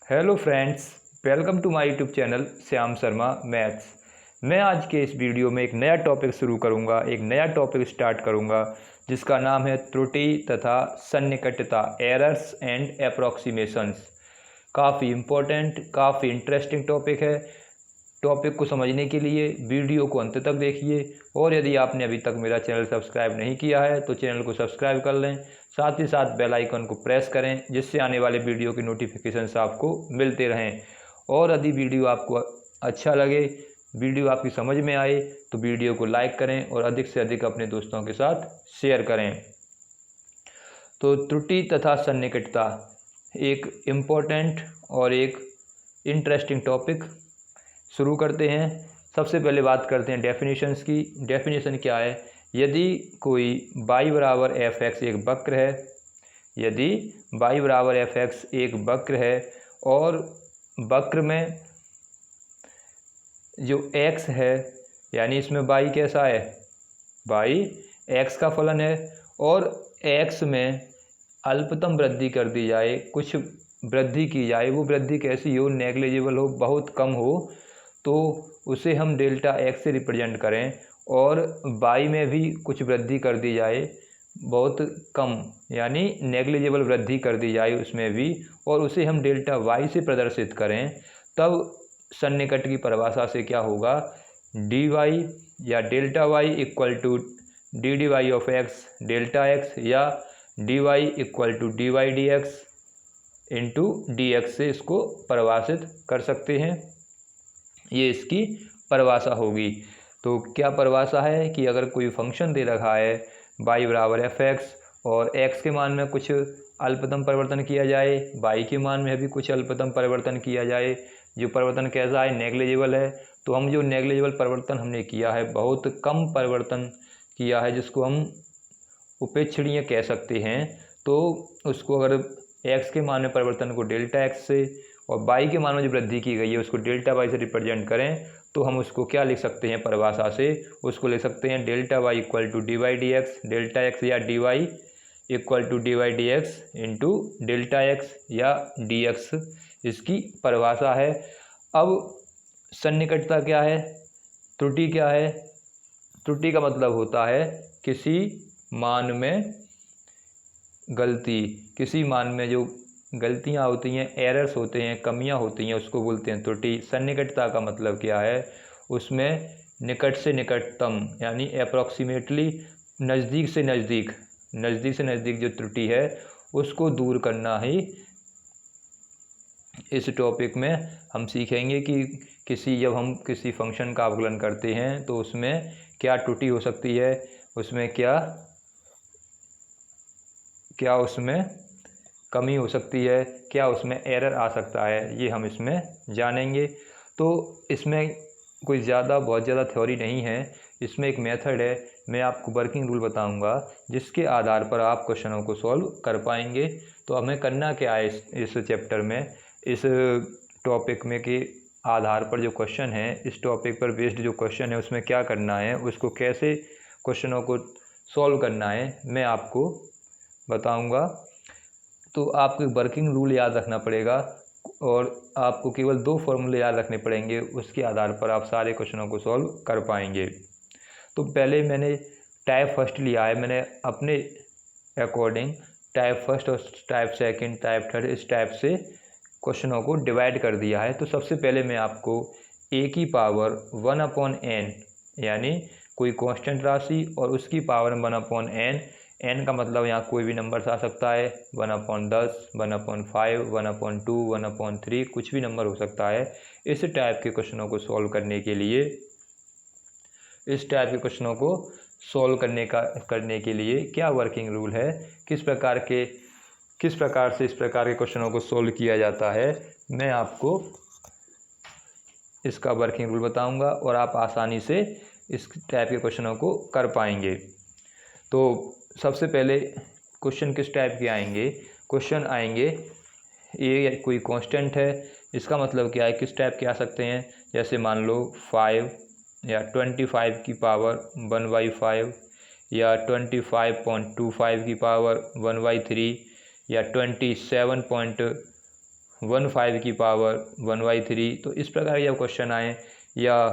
Hello friends, welcome to my YouTube channel Shyam Sharma maths. मैं आज के इस वीडियो में एक नया टॉपिक शुरू करूंगा, एक नया टॉपिक स्टार्ट करूंगा जिसका नाम है त्रुटि तथा सन्निकटता, एरर्स एंड अप्रॉक्सीमेशंस। काफ़ी इम्पोर्टेंट, काफ़ी इंटरेस्टिंग टॉपिक है। टॉपिक को समझने के लिए वीडियो को अंत तक देखिए, और यदि आपने अभी तक मेरा चैनल सब्सक्राइब नहीं किया है तो चैनल को सब्सक्राइब कर लें, साथ ही साथ बेल आइकन को प्रेस करें जिससे आने वाले वीडियो की नोटिफिकेशंस आपको मिलते रहें। और यदि वीडियो आपको अच्छा लगे, वीडियो आपकी समझ में आए तो वीडियो को लाइक करें और अधिक से अधिक अपने दोस्तों के साथ शेयर करें। तो त्रुटि तथा सन्निकटता एक इम्पोर्टेंट और एक इंटरेस्टिंग टॉपिक। शुरू करते हैं। सबसे पहले बात करते हैं डेफिनेशंस की। डेफिनेशन क्या है? यदि कोई y बराबर एफ एक्स एक वक्र है, यदि y बराबर एफ एक्स एक वक्र है और वक्र में जो x है, यानी इसमें y कैसा है, y x का फलन है, और x में अल्पतम वृद्धि कर दी जाए, कुछ वृद्धि की जाए, वो वृद्धि कैसी हो, नेग्लिजिबल हो, बहुत कम हो, तो उसे हम डेल्टा एक्स से रिप्रेजेंट करें। और y में भी कुछ वृद्धि कर दी जाए, बहुत कम यानी नेग्लिजिबल वृद्धि कर दी जाए उसमें भी, और उसे हम डेल्टा y से प्रदर्शित करें, तब सन्निकट की परिभाषा से क्या होगा, dy या delta y equal to d d y of x delta x, या dy equal to D Y D x into d x से इसको परिभाषित कर सकते हैं। ये इसकी परिभाषा होगी। तो क्या परिभाषा है कि अगर कोई फंक्शन दे रखा है y बराबर एफ एक्स और x के मान में कुछ अल्पतम परिवर्तन किया जाए, y के मान में भी कुछ अल्पतम परिवर्तन किया जाए, जो परिवर्तन कैसा है, नेग्लिजिबल है, तो हम जो नेग्लिजिबल परिवर्तन हमने किया है, बहुत कम परिवर्तन किया है, जिसको हम उपेक्षणीय कह सकते हैं, तो उसको अगर x के मान में परिवर्तन को डेल्टा एक्स से और y के मान में जो वृद्धि की गई है उसको डेल्टा y से रिप्रेजेंट करें, तो हम उसको क्या लिख सकते हैं परिभाषा से, उसको लिख सकते हैं delta y equal to D Y D X delta x, या D Y equal to D Y D x into delta x या डी एक्स, इसकी परिभाषा है। अब सन्निकटता क्या है, त्रुटि क्या है? त्रुटि का मतलब होता है किसी मान में गलती, किसी मान में जो गलतियां होती हैं, एरर्स होते हैं, कमियां होती हैं, उसको बोलते हैं त्रुटि। सन्निकटता का मतलब क्या है, उसमें निकट से निकटतम यानी अप्रॉक्सीमेटली, नज़दीक से नज़दीक, नज़दीक से नज़दीक जो त्रुटि है उसको दूर करना ही इस टॉपिक में हम सीखेंगे कि जब हम किसी फंक्शन का अवकलन करते हैं तो उसमें क्या त्रुटि हो सकती है, उसमें क्या उसमें कमी हो सकती है, क्या उसमें एरर आ सकता है, ये हम इसमें जानेंगे। तो इसमें कोई बहुत ज़्यादा थ्योरी नहीं है, इसमें एक मेथड है। मैं आपको वर्किंग रूल बताऊंगा जिसके आधार पर आप क्वेश्चनों को सॉल्व कर पाएंगे। तो हमें करना क्या है इस चैप्टर में, इस टॉपिक में के आधार पर जो क्वेश्चन है, इस टॉपिक पर बेस्ड जो क्वेश्चन है उसमें क्या करना है, उसको कैसे क्वेश्चनों को सॉल्व करना है, मैं आपको बताऊंगा। तो आपको वर्किंग रूल याद रखना पड़ेगा और आपको केवल 2 फॉर्मूले याद रखने पड़ेंगे, उसके आधार पर आप सारे क्वेश्चनों को सॉल्व कर पाएंगे। तो पहले मैंने टाइप फर्स्ट लिया है, मैंने अपने अकॉर्डिंग टाइप फर्स्ट और टाइप सेकंड, टाइप थर्ड, इस टाइप से क्वेश्चनों को डिवाइड कर दिया है। तो सबसे पहले मैं आपको a की पावर 1/n यानी कोई कांस्टेंट राशि और उसकी पावर 1/n, n का मतलब यहाँ कोई भी नंबर आ सकता है, 1/10, 1/5, 1/2, 1/3, कुछ भी नंबर हो सकता है। इस टाइप के क्वेश्चनों को सॉल्व करने के लिए, इस टाइप के क्वेश्चनों को सॉल्व करने के लिए क्या वर्किंग रूल है, किस प्रकार से इस प्रकार के क्वेश्चनों को सॉल्व किया जाता है, मैं आपको इसका वर्किंग रूल बताऊंगा और आप आसानी से इस टाइप के क्वेश्चनों को कर पाएंगे। तो सबसे पहले क्वेश्चन किस टाइप के आएंगे, क्वेश्चन आएंगे ये कोई कांस्टेंट है, इसका मतलब क्या है, किस टाइप के आ सकते हैं, जैसे मान लो 5 या 25 की पावर 1/5, या 25.25 की पावर 1/3, या 27.5 1/5 की पावर 1/3, तो इस प्रकार जब क्वेश्चन आए या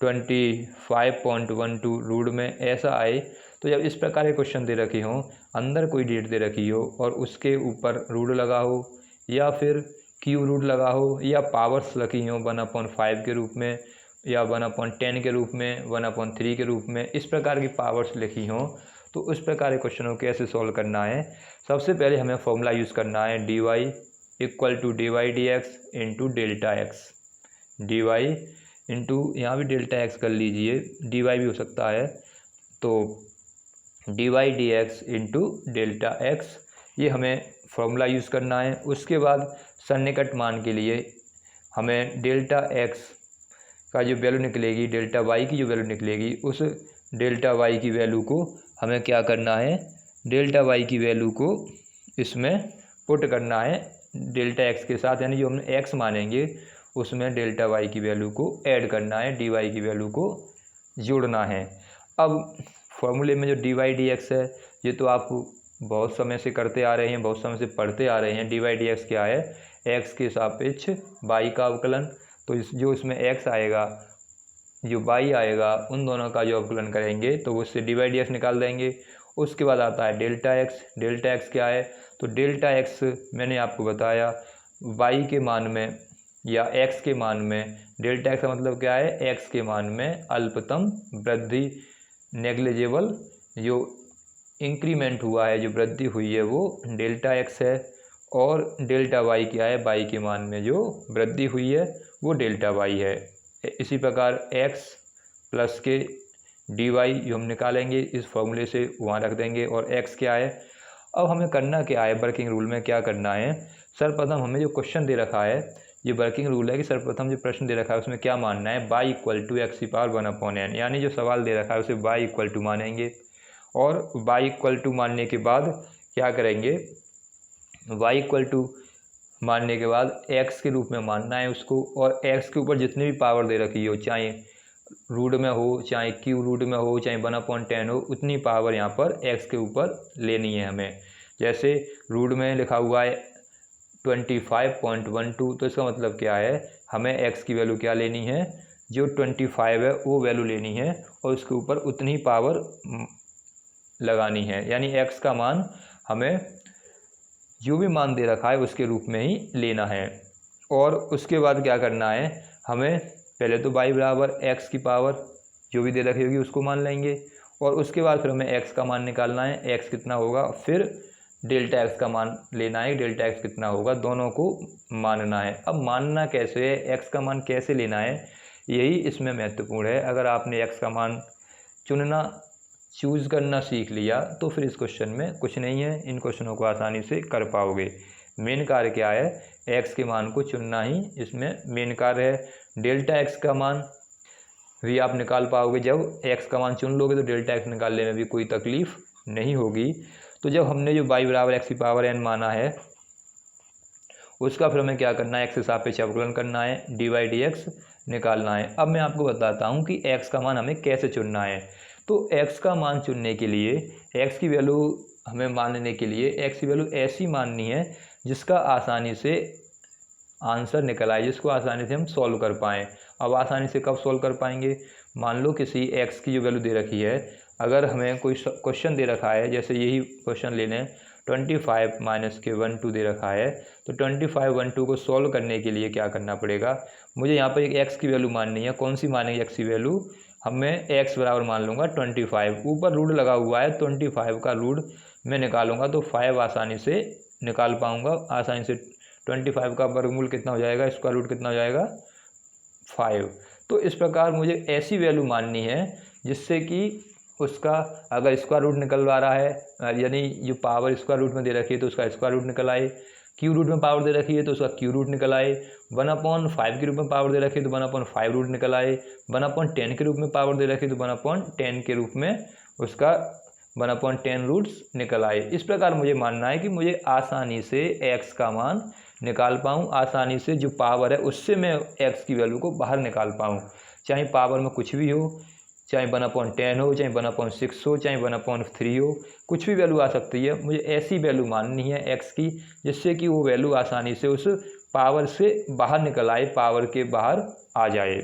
25.12 रूट में ऐसा आए, तो जब इस प्रकार के क्वेश्चन दे रखे हों, अंदर कोई डेट दे रखी हो और उसके ऊपर रूट लगा हो या फिर क्यू रूट लगा हो या पावर्स रखी हो 1/5 के रूप में या 1/10 के रूप में, 1/3 के रूप में, इस प्रकार की पावर्स लिखी हों, तो उस प्रकार के क्वेश्चनों को कैसे सॉल्व करना है। सबसे पहले हमें फॉर्मूला यूज़ करना है dy = dy dx into delta x. dy into यहाँ भी डेल्टा एक्स कर लीजिए, dy भी हो सकता है, तो dy dx into delta x, ये हमें फॉर्मूला यूज़ करना है। उसके बाद सन्निकट मान के लिए हमें डेल्टा एक्स का जो वैल्यू निकलेगी, डेल्टा वाई की जो वैल्यू निकलेगी, उस डेल्टा वाई की वैल्यू को हमें क्या करना है, डेल्टा वाई की वैल्यू को इसमें पुट करना है डेल्टा एक्स के साथ, यानी जो हमने एक्स मानेंगे उसमें डेल्टा वाई की वैल्यू को ऐड करना है, डी वाई की वैल्यू को जोड़ना है। अब फॉर्मूले में जो डी वाई डी एक्स है, ये तो आप बहुत समय से करते आ रहे हैं, बहुत समय से पढ़ते आ रहे हैं। डी वाई डी एक्स क्या है, एक्स के सापेक्ष वाई का अवकलन। तो जो इसमें एक्स आएगा, जो वाई आएगा, उन दोनों का जो अवकलन करेंगे तो उससे डी वाई डी एक्स निकाल देंगे। उसके बाद आता है डेल्टा एक्स। डेल्टा एक्स क्या है, तो डेल्टा एक्स मैंने आपको बताया वाई के मान में या एक्स के मान में, डेल्टा एक्स का मतलब क्या है, एक्स के मान में अल्पतम वृद्धि, नेग्लिजिबल जो इंक्रीमेंट हुआ है, जो वृद्धि हुई है, वो डेल्टा एक्स है। और डेल्टा वाई क्या है, वाई के मान में जो वृद्धि हुई है वो डेल्टा वाई है। इसी प्रकार एक्स प्लस के डी वाई जो हम निकालेंगे इस फॉर्मूले से, वहाँ रख देंगे। और एक्स क्या है, अब हमें करना क्या है, वर्किंग रूल में क्या करना है, सर्वप्रथम हमें जो क्वेश्चन दे रखा है, ये वर्किंग रूल है कि सर्वप्रथम जो प्रश्न दे रखा है उसमें क्या मानना है, y = x⁴ यानी जो सवाल दे रखा है उसे y मानेंगे। और y मानने के बाद क्या करेंगे, y मानने के बाद x के रूप में मानना है उसको, और x के ऊपर जितनी भी पावर दे रखी हो, चाहे रूट में हो, चाहे क्यू रूट में हो, चाहे 1/10 हो, उतनी पावर यहाँ पर x के ऊपर लेनी है हमें। जैसे रूट में लिखा हुआ है 25.12, तो इसका मतलब क्या है, हमें x की वैल्यू क्या लेनी है, जो 25 है वो वैल्यू लेनी है और उसके ऊपर उतनी पावर लगानी है, यानी x का मान हमें जो भी मान दे रखा है उसके रूप में ही लेना है। और उसके बाद क्या करना है, हमें पहले तो y बराबर x की पावर जो भी दे रखी होगी उसको मान लेंगे, और उसके बाद फिर हमें x का मान निकालना है, x कितना होगा, फिर डेल्टा x का मान लेना है, डेल्टा x कितना होगा, दोनों को मानना है। अब मानना कैसे है, x का मान कैसे लेना है, यही इसमें महत्वपूर्ण है। अगर आपने x का मान चूज़ करना सीख लिया तो फिर इस क्वेश्चन में कुछ नहीं है, इन क्वेश्चनों को आसानी से कर पाओगे। मेन कार्य क्या है, x के मान को चुनना ही इसमें मेन कार्य है। डेल्टा x का मान भी आप निकाल पाओगे, जब x का मान चुन लोगे तो डेल्टा x निकालने में भी कोई तकलीफ नहीं होगी। तो जब हमने जो y बराबर x⁴n माना है, उसका फिर हमें क्या करना है, x के सापेक्ष अवकलन करना है, dy dx निकालना है। अब मैं आपको बताता हूँ कि x का मान हमें कैसे चुनना है। तो x का मान चुनने के लिए, x की वैल्यू हमें मानने के लिए x की वैल्यू ऐसी माननी है जिसका आसानी से आंसर निकल आए, जिसको आसानी से हम सॉल्व कर पाएँ। अब आसानी से कब सॉल्व कर पाएंगे, मान लो किसी x की जो वैल्यू दे रखी है, अगर हमें कोई क्वेश्चन दे रखा है, जैसे यही क्वेश्चन ले लें, 25 - के 12 दे रखा है, तो 25 12 को सॉल्व करने के लिए क्या करना पड़ेगा, मुझे यहाँ पर एक x की वैल्यू माननी है। कौन सी मानेंगे x की वैल्यू, हमें x बराबर मान लूँगा 25, ऊपर रूट लगा हुआ है, 25 का रूट मैं निकालूंगा तो 5 आसानी से निकाल पाऊँगा, आसानी से 25 का वर्गमूल कितना हो जाएगा, स्क्वायर रूट कितना हो जाएगा, 5। तो इस प्रकार मुझे ऐसी वैल्यू माननी है जिससे कि उसका अगर स्क्वायर रूट निकलवा रहा है, यानी जो पावर स्क्वायर रूट में दे रखी है तो उसका स्क्वायर रूट निकल आए, क्यू रूट में पावर दे रखी है तो उसका क्यू रूट निकल आए, 1/5 के रूप में पावर दे रखी है तो 1/5 रूट निकल आए, 1/10 के रूप में पावर दे रखी है तो 1/10 के रूप में उसका 1/10 रूट्स निकल आए। इस प्रकार मुझे मानना है कि मुझे आसानी से x का मान निकाल पाऊँ, आसानी से जो पावर है उससे मैं x की वैल्यू को बाहर निकाल पाऊँ, चाहे पावर में कुछ भी हो, चाहे 1/10 हो, चाहे 1/6 हो, चाहे 1/3 हो, कुछ भी वैल्यू आ सकती है। मुझे ऐसी वैल्यू माननी है x की जिससे कि वो वैल्यू आसानी से उस पावर से बाहर निकल आए, पावर के बाहर आ जाए,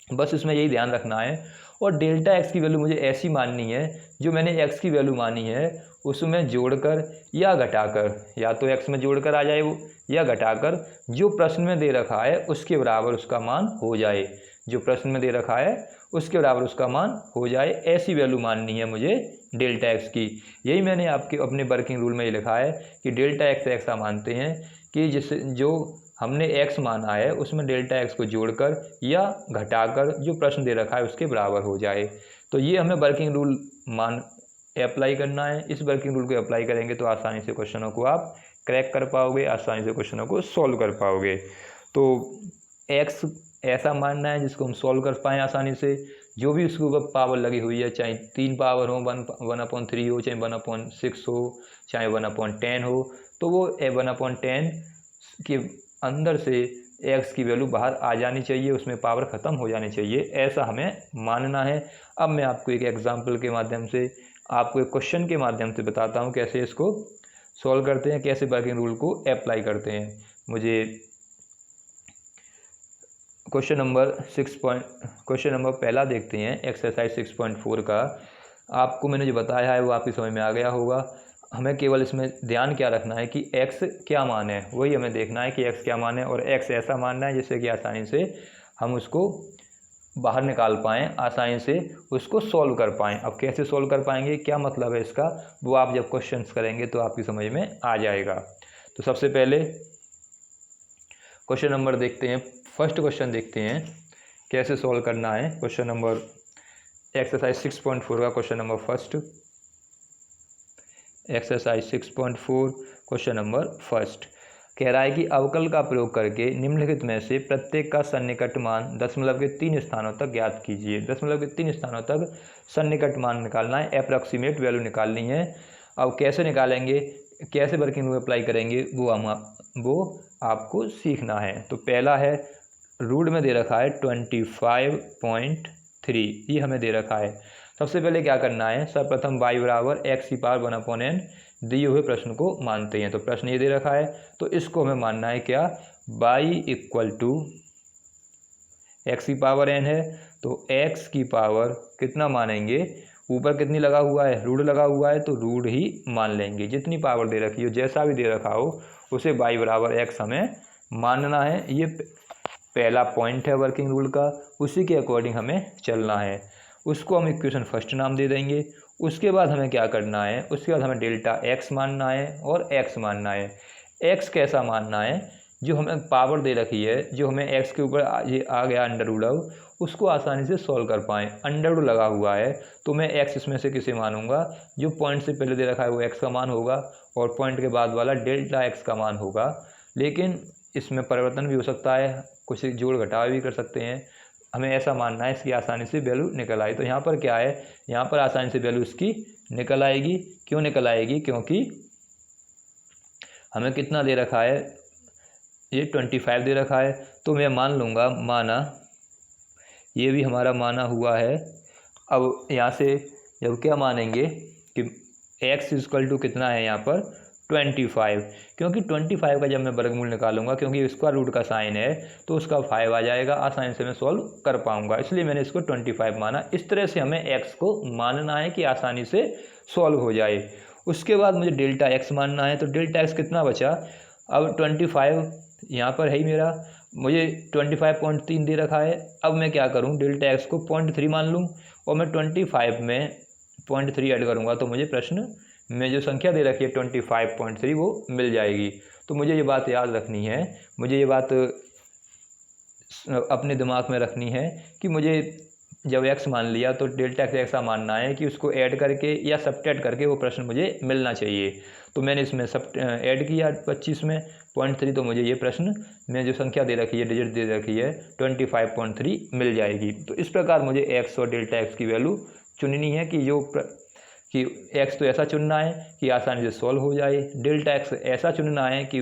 बस इसमें यही ध्यान रखना है। और डेल्टा एक्स की वैल्यू मुझे ऐसी माननी है, जो मैंने एक्स की वैल्यू मानी है उसमें जोड़कर या घटाकर, या तो एक्स में जोड़कर आ जाए वो, या घटाकर जो प्रश्न में दे रखा है उसके बराबर उसका मान हो जाए, जो प्रश्न में दे रखा है उसके बराबर उसका मान हो जाए, ऐसी वैल्यू माननी है मुझे डेल्टा एक्स की। यही मैंने आपके अपने वर्किंग रूल में ये लिखा है कि डेल्टा एक्स ऐसा मानते हैं कि जिससे जो हमने x माना है उसमें डेल्टा x को जोड़कर या घटाकर जो प्रश्न दे रखा है उसके बराबर हो जाए। तो ये हमें वर्किंग रूल अप्लाई करना है। इस वर्किंग रूल को अप्लाई करेंगे तो आसानी से क्वेश्चनों को आप क्रैक कर पाओगे, आसानी से क्वेश्चनों को सॉल्व कर पाओगे। तो x ऐसा मानना है जिसको हम सॉल्व कर पाएँ आसानी से। जो भी उसके ऊपर पावर लगी हुई है, चाहे 3 पावर हो, 1/3 हो, चाहे 1/6 हो, चाहे 1/10 हो, तो वो 1/10 के अंदर से x की वैल्यू बाहर आ जानी चाहिए, उसमें पावर ख़त्म हो जानी चाहिए, ऐसा हमें मानना है। अब मैं आपको एक एग्जांपल के माध्यम से, आपको एक क्वेश्चन के माध्यम से बताता हूँ कैसे इसको सॉल्व करते हैं, कैसे वर्किंग रूल को अप्लाई करते हैं। मुझे क्वेश्चन नंबर पहला देखते हैं, एक्सरसाइज 6.4 का। आपको मैंने जो बताया है वो आपकी समझ में आ गया होगा। हमें केवल इसमें ध्यान क्या रखना है कि x क्या मान है, वही हमें देखना है कि x क्या मान है, और x ऐसा मानना है जिससे कि आसानी से हम उसको बाहर निकाल पाएँ, आसानी से उसको सॉल्व कर पाएँ। अब कैसे सॉल्व कर पाएंगे, क्या मतलब है इसका, वो आप जब क्वेश्चंस करेंगे तो आपकी समझ में आ जाएगा। तो सबसे पहले क्वेश्चन नंबर देखते हैं, फर्स्ट क्वेश्चन देखते हैं कैसे सॉल्व करना है। क्वेश्चन नंबर एक्सरसाइज 6.4 का question number first, exercise 6.4 question number first कह रहा है कि अवकल का प्रयोग करके निम्नलिखित में से प्रत्येक का सन्निकट मान दशमलव के 3 स्थानों तक ज्ञात कीजिए। दशमलव के 3 स्थानों तक सन्निकट मान निकालना है, अप्रॉक्सीमेट वैल्यू निकालनी है। अब कैसे निकालेंगे, कैसे वर्किंग रूल अप्लाई करेंगे, वो आपको सीखना है। तो पहला है, रूट में दे रखा है 25.3, ये हमें दे रखा है। सबसे पहले क्या करना है, सर्वप्रथम y बराबर x की पावर 1/n दिए हुए प्रश्न को मानते हैं। तो प्रश्न ये दे रखा है, तो इसको हमें मानना है क्या, y इक्वल टू x की पावर n है, तो x की पावर कितना मानेंगे, ऊपर कितनी लगा हुआ है, रूट लगा हुआ है, तो रूट ही मान लेंगे। जितनी पावर दे रखी हो, जैसा भी दे रखा हो, उसे y बराबर x हमें मानना है। ये पहला पॉइंट है वर्किंग रूल का, उसी के अकॉर्डिंग हमें चलना है। उसको हम इक्वेशन फर्स्ट नाम दे देंगे। उसके बाद हमें क्या करना है, उसके बाद हमें डेल्टा x मानना है और x मानना है। x कैसा मानना है, जो हमें पावर दे रखी है, जो हमें x के ऊपर ये आ गया अंडर रूट, अब उसको आसानी से सॉल्व कर पाएँ। अंडर रूट लगा हुआ है तो मैं x इसमें से किसे मानूंगा, जो पॉइंट से पहले दे रखा है वो x का मान होगा, और पॉइंट के बाद वाला डेल्टा x का मान होगा। लेकिन इसमें परिवर्तन भी हो सकता है, कुछ जोड़ घटाव भी कर सकते हैं। हमें ऐसा मानना है इसकी आसानी से वैल्यू निकल आए। तो यहाँ पर क्या है, यहाँ पर आसानी से वैल्यू इसकी निकल आएगी। क्यों निकल आएगी, क्योंकि हमें कितना दे रखा है, ये 25 दे रखा है। तो मैं मान लूँगा, माना, ये भी हमारा माना हुआ है। अब यहाँ से जब क्या मानेंगे कि x इक्वल टू कितना है यहाँ पर 25, क्योंकि 25 का जब मैं वर्गमूल निकालूंगा, क्योंकि स्क्वायर रूट का साइन है तो उसका 5 आ जाएगा, आसानी से मैं सॉल्व कर पाऊंगा, इसलिए मैंने इसको 25 माना। इस तरह से हमें x को मानना है कि आसानी से सॉल्व हो जाए। उसके बाद मुझे डेल्टा x मानना है। तो डेल्टा x कितना बचा, अब 25 यहाँ पर है ही मेरा, मुझे 25.3 दे रखा है। अब मैं क्या करूँ, डेल्टा x को 0.3 मान लूँ और मैं 25 में 0.3 ऐड करूँगा तो मुझे प्रश्न में जो संख्या दे रखी है 25.3 वो मिल जाएगी। तो मुझे ये बात याद रखनी है, मुझे ये बात अपने दिमाग में रखनी है कि मुझे जब x मान लिया तो डेल्टा x ऐसा मानना है कि उसको ऐड करके या सब्ट्रैक्ट करके वो प्रश्न मुझे मिलना चाहिए। तो मैंने इसमें ऐड किया 25 में 0.3, तो मुझे ये प्रश्न में जो संख्या दे रखी है, डिजिट दे रखी है 25.3 मिल जाएगी। तो इस प्रकार मुझे x और डेल्टा x की वैल्यू चुननी है कि x तो ऐसा चुनना है कि आसानी से सॉल्व हो जाए, डेल्टा x ऐसा चुनना है कि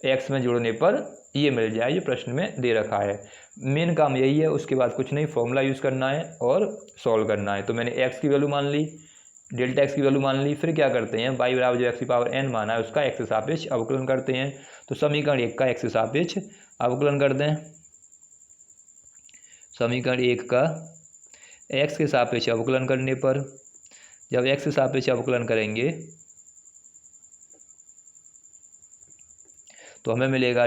x में जोड़ने पर ये मिल जाए, ये प्रश्न में दे रखा है। मेन काम यही है, उसके बाद कुछ नहीं, फॉर्मूला यूज़ करना है और सॉल्व करना है। तो मैंने x की वैल्यू मान ली, डेल्टा x की वैल्यू मान ली, फिर क्या करते हैं, y बराबर जो x की पावर n माना है उसका x के सापेक्ष अवकलन करते हैं। तो समीकरण 1 का x के सापेक्ष अवकलन कर दें। समीकरण 1 का x के सापेक्ष अवकलन करने पर, जब x के सापेक्ष अवकलन करेंगे तो हमें मिलेगा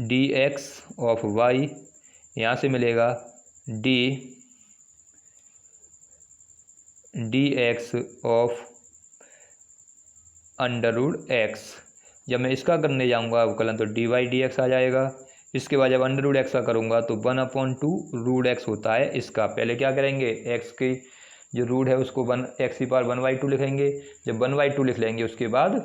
dx ऑफ y, यहाँ से मिलेगा dx ऑफ √x। जब मैं इसका करने जाऊंगा अवकलन तो dy dx आ जाएगा। इसके बाद जब √x का करूंगा तो 1/2 √x होता है इसका। पहले क्या करेंगे, x की जो रूट है उसको x⁴ लिखेंगे। जब 1/2 लिख लेंगे उसके बाद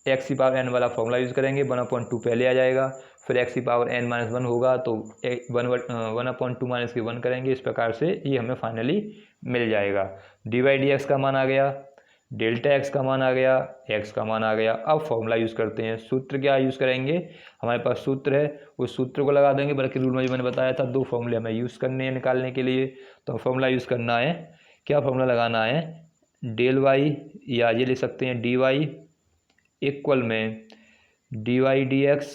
x⁴n वाला फॉर्मूला यूज़ करेंगे, 1/2 पहले आ जाएगा, फिर x⁴n-1 होगा तो 1/2 माइनस के 1 करेंगे। इस प्रकार से ये हमें फाइनली मिल जाएगा। dy dx का मान आ गया, डेल्टा x का मान आ गया, x का मान आ गया। अब फॉर्मूला यूज़ करते हैं। सूत्र क्या यूज़ करेंगे, हमारे पास सूत्र है, उस सूत्र को लगा देंगे। बल्कि रूल में जो मैंने बताया था 2 फॉर्मूले हमें यूज़ करने हैं निकालने के लिए। तो फॉर्मूला यूज़ करना है, क्या फॉर्मूला लगाना है, डेल y, या ये लिख सकते हैं dy इक्वल में dy dx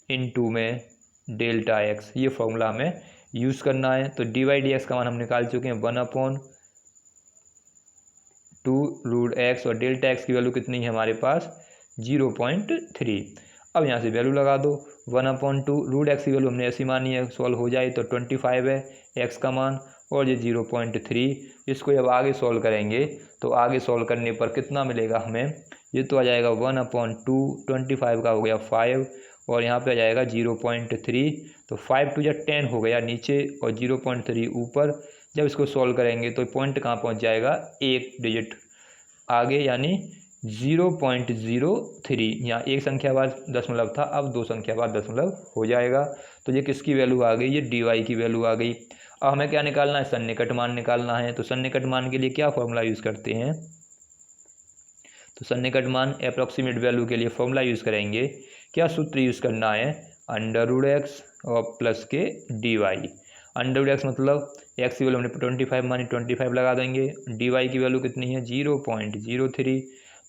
इंटू में डेल्टा x। ये फॉर्मूला हमें यूज़ करना है। तो dy dx का मान हम निकाल चुके हैं 1/2 √x, और डेल्टा x की वैल्यू कितनी है हमारे पास 0.3। अब यहाँ से वैल्यू लगा दो, 1/2 √x की वैल्यू हमने ऐसी मानी है, सॉल्व हो जाए तो 25 है x का मान, और ये 0.3। इसको जब आगे सॉल्व करेंगे तो आगे सॉल्व करने पर कितना मिलेगा हमें, ये तो आ जाएगा 1/2, 25 का हो गया 5, और यहाँ पे आ जाएगा 0.3। तो 5 to 10 हो गया नीचे और 0.3 ऊपर। जब इसको सॉल्व करेंगे तो पॉइंट कहाँ पहुँच जाएगा, एक डिजिट आगे, यानी 0.03। यहाँ एक संख्या बाद दशमलव था, अब 2 संख्या बाद दशमलव हो जाएगा। तो ये किसकी वैल्यू आ गई, ये dy की वैल्यू आ गई। अब हमें क्या निकालना है, सन्निकट मान निकालना है। तो सन्निकट मान के लिए क्या फॉर्मूला यूज़ करते हैं, तो सन्निकट मान अप्रॉक्सीमेट वैल्यू के लिए फॉर्मूला यूज़ करेंगे। क्या सूत्र यूज़ करना है, √x और प्लस के dy। √x मतलब x की वैल्यू हमने 25 मानी, 25 लगा देंगे। dy की वैल्यू कितनी है 0.03,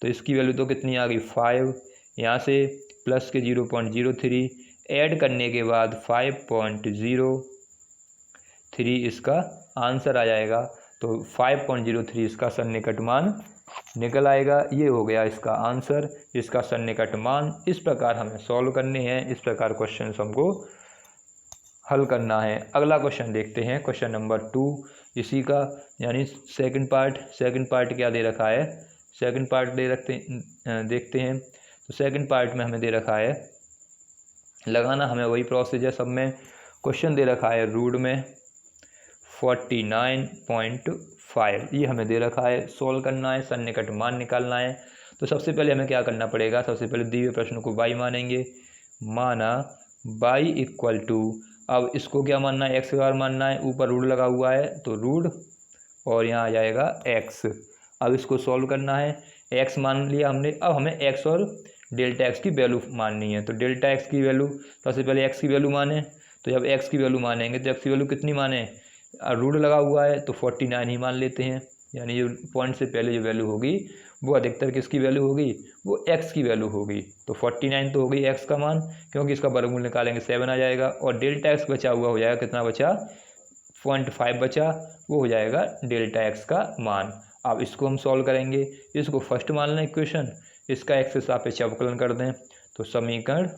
तो इसकी वैल्यू तो कितनी आ गई 5। यहाँ से प्लस के 0.03 ऐड करने के बाद 5.03 इसका आंसर आ जाएगा। तो 5.03 इसका सन्निकट मान निकल आएगा। ये हो गया इसका आंसर, इसका सन्निकट मान। इस प्रकार हमें सॉल्व करने हैं, इस प्रकार क्वेश्चन हमको हल करना है। अगला क्वेश्चन देखते हैं, क्वेश्चन नंबर 2 इसी का, यानी सेकंड पार्ट क्या दे रखा है, सेकंड पार्ट देखते हैं। तो सेकंड पार्ट में हमें दे रखा है, लगाना हमें वही प्रोसेस है सब में। क्वेश्चन दे रखा है रूट में 49.5, ये हमें दे रखा है, सॉल्व करना है, सन्निकट मान निकालना है। तो सबसे पहले हमें क्या करना पड़ेगा, सबसे पहले दिए हुए प्रश्न को y मानेंगे, माना y इक्वल टू, अब इसको क्या मानना है, x बार मानना है, ऊपर रूट लगा हुआ है तो रूट, और यहाँ आ जाएगा x। अब इसको सॉल्व करना है, x मान लिया हमने। अब हमें x और डेल्टा x की वैल्यू माननी है। तो डेल्टा x की वैल्यू, सबसे पहले x की वैल्यू माने। तो जब x की वैल्यू मानेंगे तो x की वैल्यू कितनी माने, रूट लगा हुआ है तो 49 ही मान लेते हैं। यानी जो पॉइंट से पहले जो वैल्यू होगी वो अधिकतर किसकी वैल्यू होगी, वो x की वैल्यू होगी। तो 49 तो हो गई x का मान, क्योंकि इसका वर्गमूल निकालेंगे 7 आ जाएगा। और डेल्टा x बचा हुआ हो जाएगा, कितना बचा 0.5 बचा, वो हो जाएगा डेल्टा x का मान। अब इसको हम सॉल्व करेंगे, इसको फर्स्ट मान लें इक्वेशन, इसका x के सापेक्ष अवकलन कर दें। तो समीकरण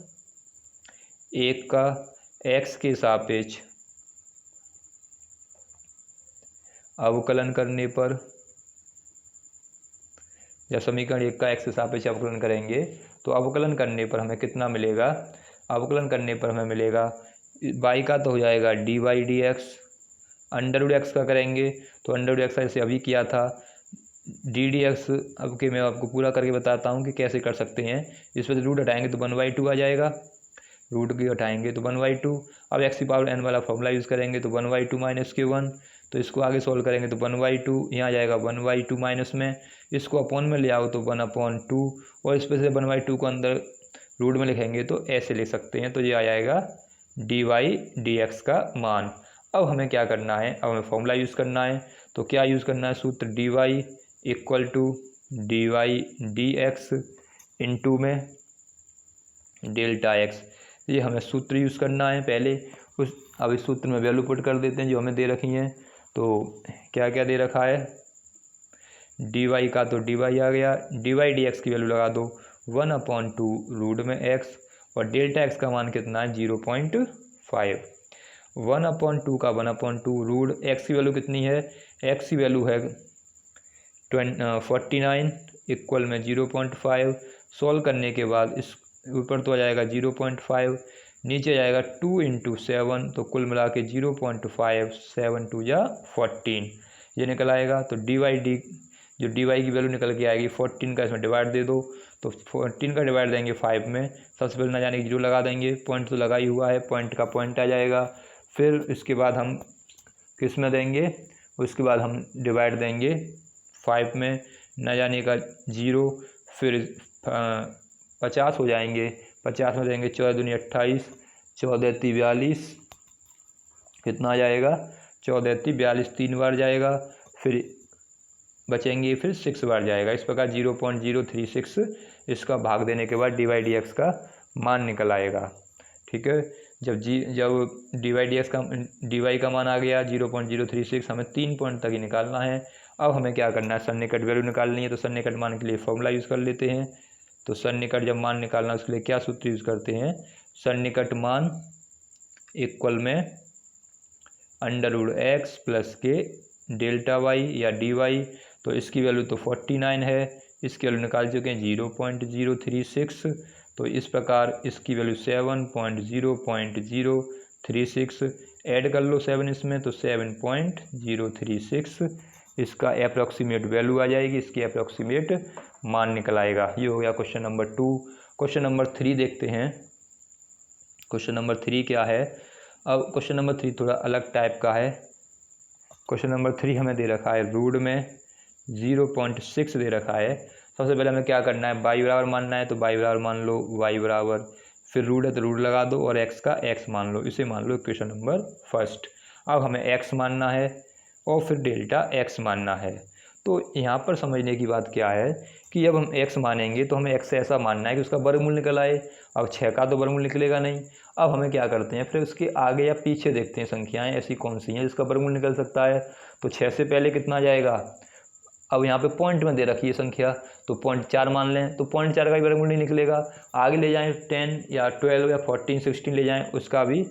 1 का x के सापेक्ष अवकलन करने पर, जब समीकरण 1 का x के सापेक्ष अवकलन करेंगे तो अवकलन करने पर हमें कितना मिलेगा, अवकलन करने पर हमें मिलेगा y का तो हो जाएगा dy dx, √x का करेंगे तो √x जैसे अभी किया था ddx। अब के मैं आपको पूरा करके बताता हूँ कि कैसे कर सकते हैं। इस पर रूट हटाएंगे तो 1/2 आ जाएगा, रूट की हटाएंगे तो 1/2। अब x⁴n वाला फॉर्मूला यूज़ करेंगे तो 1/2 माइनस के 1, तो इसको आगे सॉल्व करेंगे तो 1/2, यहाँ आ जाएगा 1/2 माइनस में, इसको अपॉन में ले आओ तो 1/2, और इस पर से 1/2 को अंदर रूट में लिखेंगे तो ऐसे लिख सकते हैं। तो ये आ जाएगा dy dx का मान। अब हमें क्या करना है, अब हमें फॉर्मूला यूज़ करना है। तो क्या यूज़ करना है, सूत्र dy equal to dy dx into में डेल्टा एक्स। ये हमें सूत्र यूज़ करना है पहले। अब इस सूत्र में वैल्यू पुट कर देते हैं जो हमें दे रखी हैं। तो क्या क्या दे रखा है, डी वाई का तो डी वाई आ गया, डी वाई डी एक्स की वैल्यू लगा दो 1/2 रूट में एक्स, और डेल्टा एक्स का मान कितना है 0.5। 1/2 का 1/2 रूट एक्स की वैल्यू कितनी है, एक्स की वैल्यू है 49 इक्वल में 0.5। सॉल्व करने के बाद इस ऊपर तो आ जाएगा 0.5, नीचे जाएगा 2 × 7, तो कुल मिला के 0.5, 7 2 या 14 ये निकल आएगा। तो डी वाई डी जो डी वाई की वैल्यू निकल के आएगी 14 का इसमें डिवाइड दे दो, तो 14 का डिवाइड देंगे 5 में, सबसे पहले ना जाने की 0 लगा देंगे, पॉइंट तो लगा ही हुआ है, पॉइंट का पॉइंट आ जाएगा। फिर इसके बाद हम किस में देंगे, उसके बाद हम डिवाइड देंगे 5 में, ना जाने का 0, फिर 50 हो जाएंगे, 50 में देंगे 14 दूनी 28, 14 × 42, कितना आ जाएगा 14 × 42 3 बार जाएगा, फिर बचेंगे फिर 6 बार जाएगा। इस प्रकार 0.036 इसका भाग देने के बाद डी वाई डी एक्स का मान निकल आएगा। ठीक है, जब डी वाई डी एक्स का डी वाई का मान आ गया 0.036, हमें 3 पॉइंट तक ही निकालना है। अब हमें क्या करना है, सन्निकट वैल्यू निकालनी है। तो सन्निकट मान के लिए फॉर्मूला यूज़ कर लेते हैं। तो सन्निकट जब मान निकालना उसके लिए क्या सूत्र यूज़ करते हैं, सन्निकट मान इक्वल में √x + के डेल्टा वाई या डी वाई। तो इसकी वैल्यू तो 49 है, इसकी वैल्यू निकाल चुके हैं 0.036। तो इस प्रकार इसकी वैल्यू 7.036 ऐड कर लो 7 इसमें, तो 7.036 इसका अप्रॉक्सीमेट वैल्यू आ जाएगी, इसकी अप्रॉक्सीमेट मान निकल आएगा। ये हो गया क्वेश्चन नंबर 2। क्वेश्चन नंबर 3 देखते हैं। क्वेश्चन नंबर 3 क्या है, अब क्वेश्चन नंबर 3 थोड़ा अलग टाइप का है। क्वेश्चन नंबर 3 हमें दे रखा है रूट में 0.6 दे रखा है। सबसे पहले हमें क्या करना है, बाई बराबर मानना है, तो बाई बराबर मान लो वाई बराबर, फिर रूट है तो रूट लगा दो और एक्स का एक्स मान लो, इसे मान लो इक्वेशन नंबर फर्स्ट। अब हमें एक्स मानना है और फिर डेल्टा एक्स मानना है। तो यहाँ पर समझने की बात क्या है कि जब हम x मानेंगे तो हमें x ऐसा मानना है कि उसका वर्गमूल निकल आए। अब 6 का तो वर्गमूल निकलेगा नहीं। अब हमें क्या करते हैं, फिर उसके आगे या पीछे देखते हैं संख्याएं ऐसी कौन सी हैं जिसका वर्गमूल निकल सकता है। तो 6 से पहले कितना जाएगा, अब यहाँ पे पॉइंट में दे रखी है संख्या, तो 0.4 मान लें, तो 0.4 का भी वर्गमूल नहीं निकलेगा। आगे ले जाएँ 10 या 12 या 14 16 ले जाएँ, उसका भी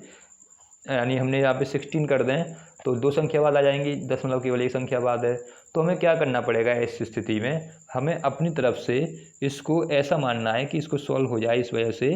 यानी हमने यहाँ पे 16 कर दें तो 2 संख्या बाद आ जाएंगी, दशमलव केवल 1 संख्या बाद है। तो हमें क्या करना पड़ेगा, इस स्थिति में हमें अपनी तरफ से इसको ऐसा मानना है कि इसको सॉल्व हो जाए। इस वजह से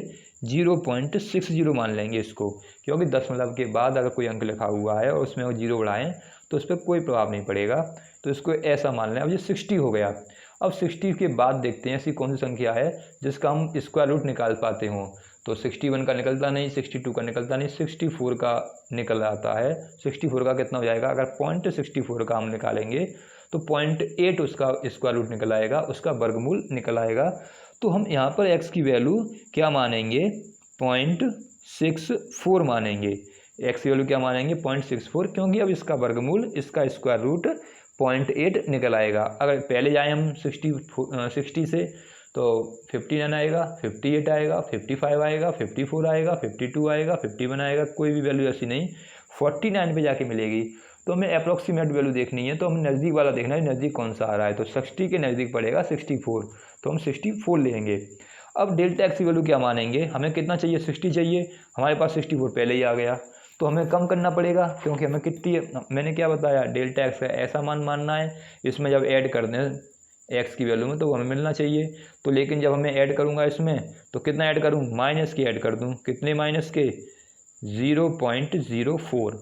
0.60 मान लेंगे इसको, क्योंकि दशमलव के बाद अगर कोई अंक लिखा हुआ है और उसमें वो 0 बढ़ाएं तो उस पर कोई प्रभाव नहीं पड़ेगा। तो इसको ऐसा मान लें। अब ये 60 हो गया। अब 60 के बाद देखते हैं ऐसी कौन सी संख्या है जिसका हम स्क्वायर रूट निकाल पाते हों। तो 61 का निकलता नहीं, 62 का निकलता नहीं, 64 का निकल आता है। 64 का कितना हो जाएगा, अगर 0.64 का हम निकालेंगे तो 0.8 उसका स्क्वायर रूट निकल आएगा, उसका वर्गमूल निकल आएगा। तो हम यहाँ पर x की वैल्यू क्या मानेंगे, 0.64 मानेंगे। x की वैल्यू क्या मानेंगे, 0.64, क्योंकि अब इसका वर्गमूल, इसका स्क्वायर रूट 0.8 निकल आएगा। अगर पहले जाएँ हम 60 से तो 59 आएगा, 58 आएगा, 55 आएगा, 54 आएगा, 52 आएगा, 51 आएगा, कोई भी वैल्यू ऐसी नहीं 49 पे जाके मिलेगी। तो हमें अप्रॉक्सीमेट वैल्यू देखनी है, तो हमें नज़दीक वाला देखना है नज़दीक कौन सा आ रहा है। तो 60 के नज़दीक पड़ेगा 64, तो हम 64 लेंगे। अब डेल्टा एक्स की वैल्यू क्या मानेंगे, हमें कितना चाहिए, 60 चाहिए, हमारे पास 64 पहले ही आ गया। तो हमें कम करना पड़ेगा, क्योंकि हमें कितनी, मैंने क्या बताया, डेल्टा एक्स का ऐसा मान मानना है, इसमें जब ऐड कर दें एक्स की वैल्यू में तो हमें मिलना चाहिए। तो लेकिन जब हमें ऐड करूँगा इसमें तो कितना ऐड करूँ, माइनस के ऐड कर दूँ, कितने माइनस के, 0.04।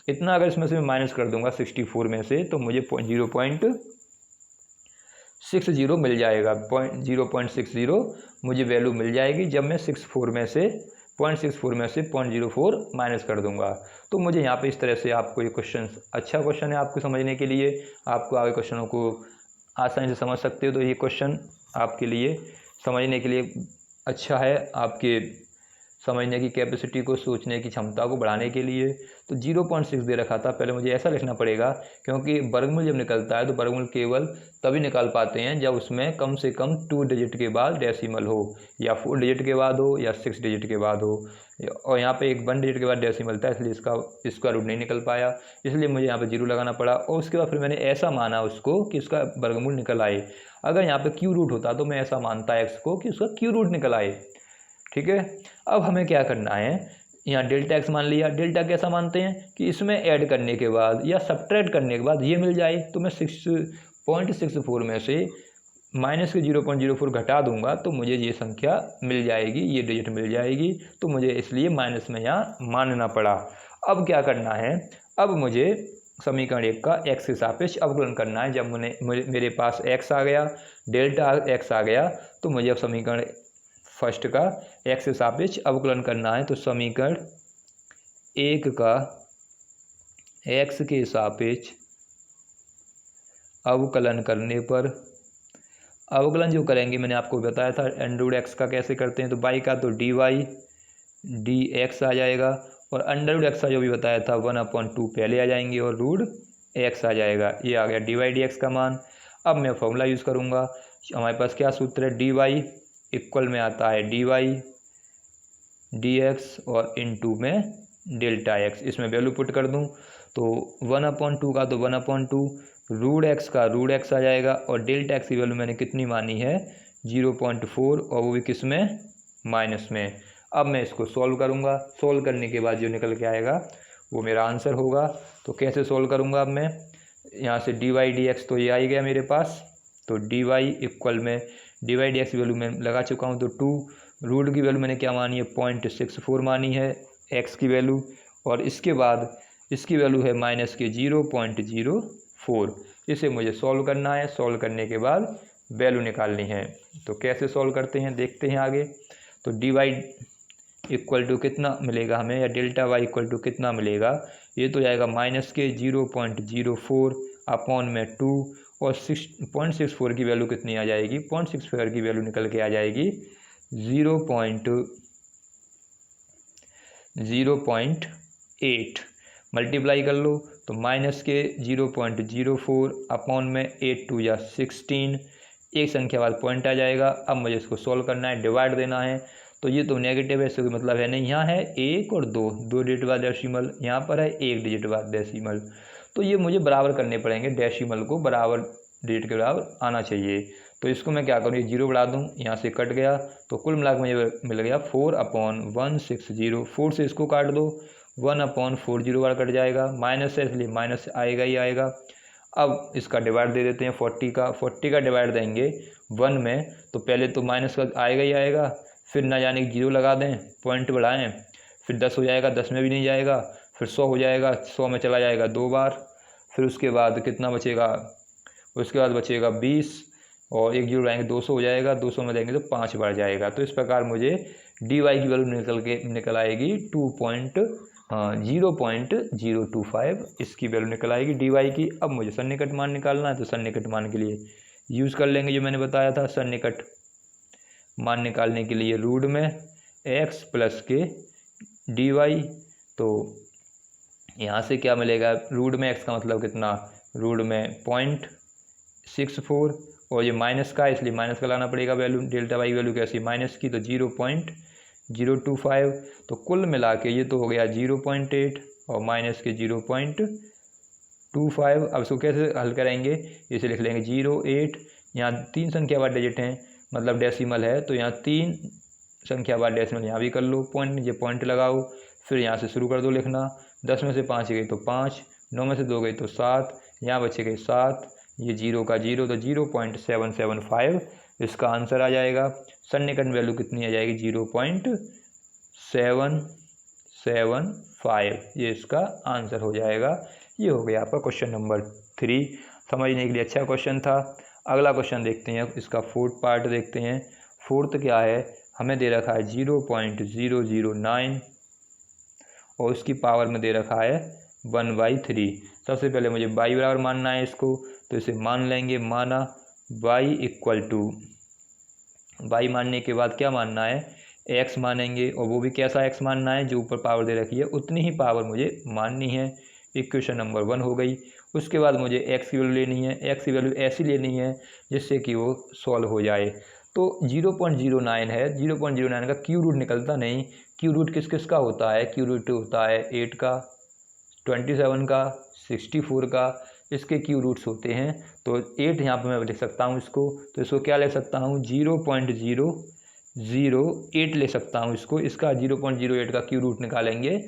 इतना अगर इसमें से मैं माइनस कर दूंगा 64 में से तो मुझे 0.60 मिल जाएगा। 0.60 मुझे वैल्यू मिल जाएगी जब मैं 0.64 में से 0.04 माइनस कर दूंगा। तो मुझे यहाँ पे इस तरह से आपको ये क्वेश्चन, अच्छा क्वेश्चन है आपको समझने के लिए, आपको आगे क्वेश्चनों को आसानी से समझ सकते हो। तो ये क्वेश्चन आपके लिए समझने के लिए अच्छा है, आपके समझने की कैपेसिटी को, सोचने की क्षमता को बढ़ाने के लिए। तो 0.6 दे रखा था, पहले मुझे ऐसा लिखना पड़ेगा, क्योंकि वर्गमूल जब निकलता है तो वर्गमूल केवल तभी निकाल पाते हैं जब उसमें कम से कम 2 डिजिट के बाद डेसिमल हो, या 4 डिजिट के बाद हो, या 6 डिजिट के बाद हो, और यहाँ पे एक 1 डिजिट के बाद डेसिमल था, इसलिए इसका स्क्वायर रूट नहीं निकल पाया, इसलिए मुझे यहाँ पे 0 लगाना पड़ा। और उसके बाद फिर मैंने ऐसा माना उसको कि उसका वर्गमूल निकल आए। अगर यहाँ पे क्यू रूट होता तो मैं ऐसा मानता एक्स को कि उसका क्यू रूट निकल आए। ठीक है, अब हमें क्या करना है, यहाँ डेल्टा एक्स मान लिया। डेल्टा कैसा मानते हैं कि इसमें ऐड करने के बाद या सब्ट्रैक्ट करने के बाद ये मिल जाए, तो मैं 6.64 में से माइनस के 0.04 घटा दूंगा तो मुझे ये संख्या मिल जाएगी, ये डिजिट मिल जाएगी। तो मुझे इसलिए माइनस में यहाँ मानना पड़ा। अब क्या करना है, अब मुझे समीकरण 1 का एक्स के सापेक्ष अवकलन करना है। जब मेरे पास एक्स आ गया, डेल्टा एक्स आ गया, तो मुझे अब समीकरण फर्स्ट का एक्स के सापेक्ष अवकलन करना है। तो समीकरण 1 का एक्स के सापेक्ष अवकलन करने पर, अवकलन जो करेंगे मैंने आपको बताया था अंडर एक्स का कैसे करते हैं, तो बाई का तो डी वाई डी एक्स आ जाएगा, और अंडर रूट एक्स का जो भी बताया था 1/2 पहले आ जाएंगे और रूट एक्स आ जाएगा। ये आ गया डी वाई डी एक्स का मान। अब मैं फॉर्मूला यूज़ करूँगा। हमारे पास क्या सूत्र है, डी वाई इक्वल में आता है डी वाई डी एक्स और इनटू में डेल्टा एक्स। इसमें वैल्यू पुट कर दूँ तो 1/2 का तो 1/2, रूट एक्स का रूट एक्स आ जाएगा, और डेल्टा एक्स की वैल्यू मैंने कितनी मानी है 0.4, और वो भी किस में, माइनस में। अब मैं इसको सॉल्व करूँगा। सॉल्व करने के बाद जो निकल के आएगा वो मेरा आंसर होगा। तो कैसे सॉल्व करूँगा, अब मैं यहाँ से डी वाई डी एक्स तो ये आ ही गया मेरे पास, तो डी वाई इक्वल में डी वाई डी एक्स की वैल्यू मैं लगा चुका हूँ, तो 2, रूट की वैल्यू मैंने क्या मानी है 0.64 मानी है एक्स की वैल्यू, और इसके बाद इसकी वैल्यू है माइनस के 0.04। इसे मुझे सॉल्व करना है। सॉल्व करने के बाद वैल्यू निकालनी है। तो कैसे सॉल्व करते हैं देखते हैं आगे। तो डी वाई इक्वल टू कितना मिलेगा हमें, या डेल्टा वाई इक्वल टू कितना मिलेगा, ये तो जाएगा माइनस के 0.04 अपॉन में 2, और 6.64 की वैल्यू कितनी आ जाएगी, 0.64 की वैल्यू निकल के आ जाएगी 0.8। मल्टीप्लाई कर लो तो माइनस के 0.04 अपॉन में 8 2 या 16, एक संख्या बाद पॉइंट आ जाएगा। अब मुझे इसको सॉल्व करना है, डिवाइड देना है। तो ये तो नेगेटिव है, इससे कोई मतलब है नहीं। यहाँ है 1 और 2 डिजिट बाद डेसिमल, यहाँ पर है 1 डिजिट बाद डेसिमल। तो ये मुझे बराबर करने पड़ेंगे, डेसिमल को बराबर डिजिट के बराबर आना चाहिए। तो इसको मैं क्या करूँ, ये 0 बढ़ा दूँ, यहाँ से कट गया, तो कुल मिलाकर मुझे मिल गया 4/160। 4 से इसको काट दो, 1/40 बार कट जाएगा, माइनस है इसलिए माइनस आएगा ही आएगा। अब इसका डिवाइड दे देते हैं 40 का डिवाइड देंगे 1 में, तो पहले तो माइनस का आएगा ही आएगा, फिर ना जाने की 0 लगा दें, पॉइंट बढ़ाएं, फिर 10 हो जाएगा, 10 में भी नहीं जाएगा, फिर 100 हो जाएगा, 100 में चला जाएगा 2 बार, फिर उसके बाद कितना बचेगा, उसके बाद बचेगा 20, और एक 0 लाएंगे 200 हो जाएगा, 200 में देंगे तो 5 बार जाएगा। तो इस प्रकार मुझे डी वाई की वैल्यू निकल आएगी 0.025, इसकी वैल्यू निकल आएगी डी वाई की। अब मुझे सन्निकट मान निकालना है, तो सन्निकट मान के लिए यूज़ कर लेंगे जो मैंने बताया था। सन्निकट मान निकालने के लिए रूट में एक्स प्लस के डी वाई, तो यहाँ से क्या मिलेगा, रूट में एक्स का मतलब कितना, रूट में 0.64, और ये माइनस का इसलिए माइनस का लाना पड़ेगा वैल्यू। डेल्टा वाई वैल्यू कैसी, माइनस की, तो 0.025। तो कुल मिला के ये तो हो गया 0.8 और माइनस के 0.25। अब इसको कैसे हल करेंगे, इसे लिख लेंगे 0.8, यहाँ 3 संख्या बाद डिजिट हैं, मतलब डेसिमल है, तो यहाँ 3 संख्या बाद डेसिमल यहाँ भी कर लो, पॉइंट लगाओ, फिर यहाँ से शुरू कर दो लिखना। 10 में से 5 गई तो 5, 9 में से 2 गई तो 7, यहाँ बचे गए 7, ये 0 का 0, तो 0.775 इसका आंसर आ जाएगा। सन्निकट वैल्यू कितनी आ जाएगी, 0.775, ये इसका आंसर हो जाएगा। ये हो गया आपका क्वेश्चन नंबर 3। समझने के लिए अच्छा क्वेश्चन था। अगला क्वेश्चन देखते हैं, इसका 4th पार्ट देखते हैं। 4th क्या है, हमें दे रखा है 0.009 और उसकी पावर में दे रखा है 1/3। सबसे पहले मुझे y बराबर मानना है इसको, तो इसे मान लेंगे, माना y इक्वल टू, y मानने के बाद क्या मानना है, एक्स मानेंगे, और वो भी कैसा एक्स मानना है, जो ऊपर पावर दे रखी है उतनी ही पावर मुझे माननी है। इक्वेशन नंबर 1 हो गई। उसके बाद मुझे एक्स की वैल्यू लेनी है, एक्स की वैल्यू ऐसी लेनी है जिससे कि वो सॉल्व हो जाए। तो 0.09 है, 0.09 का क्यू रूट निकलता नहीं। क्यू रूट किस किस का होता है, क्यू रूट होता है 8 का, 27 का, 64 का, इसके क्यू रूट्स होते हैं। तो 8 यहाँ पर मैं लिख सकता हूँ इसको, तो इसको क्या ले सकता हूँ 0.008 ले सकता हूँ इसको। इसका 0.08 का क्यू रूट निकालेंगे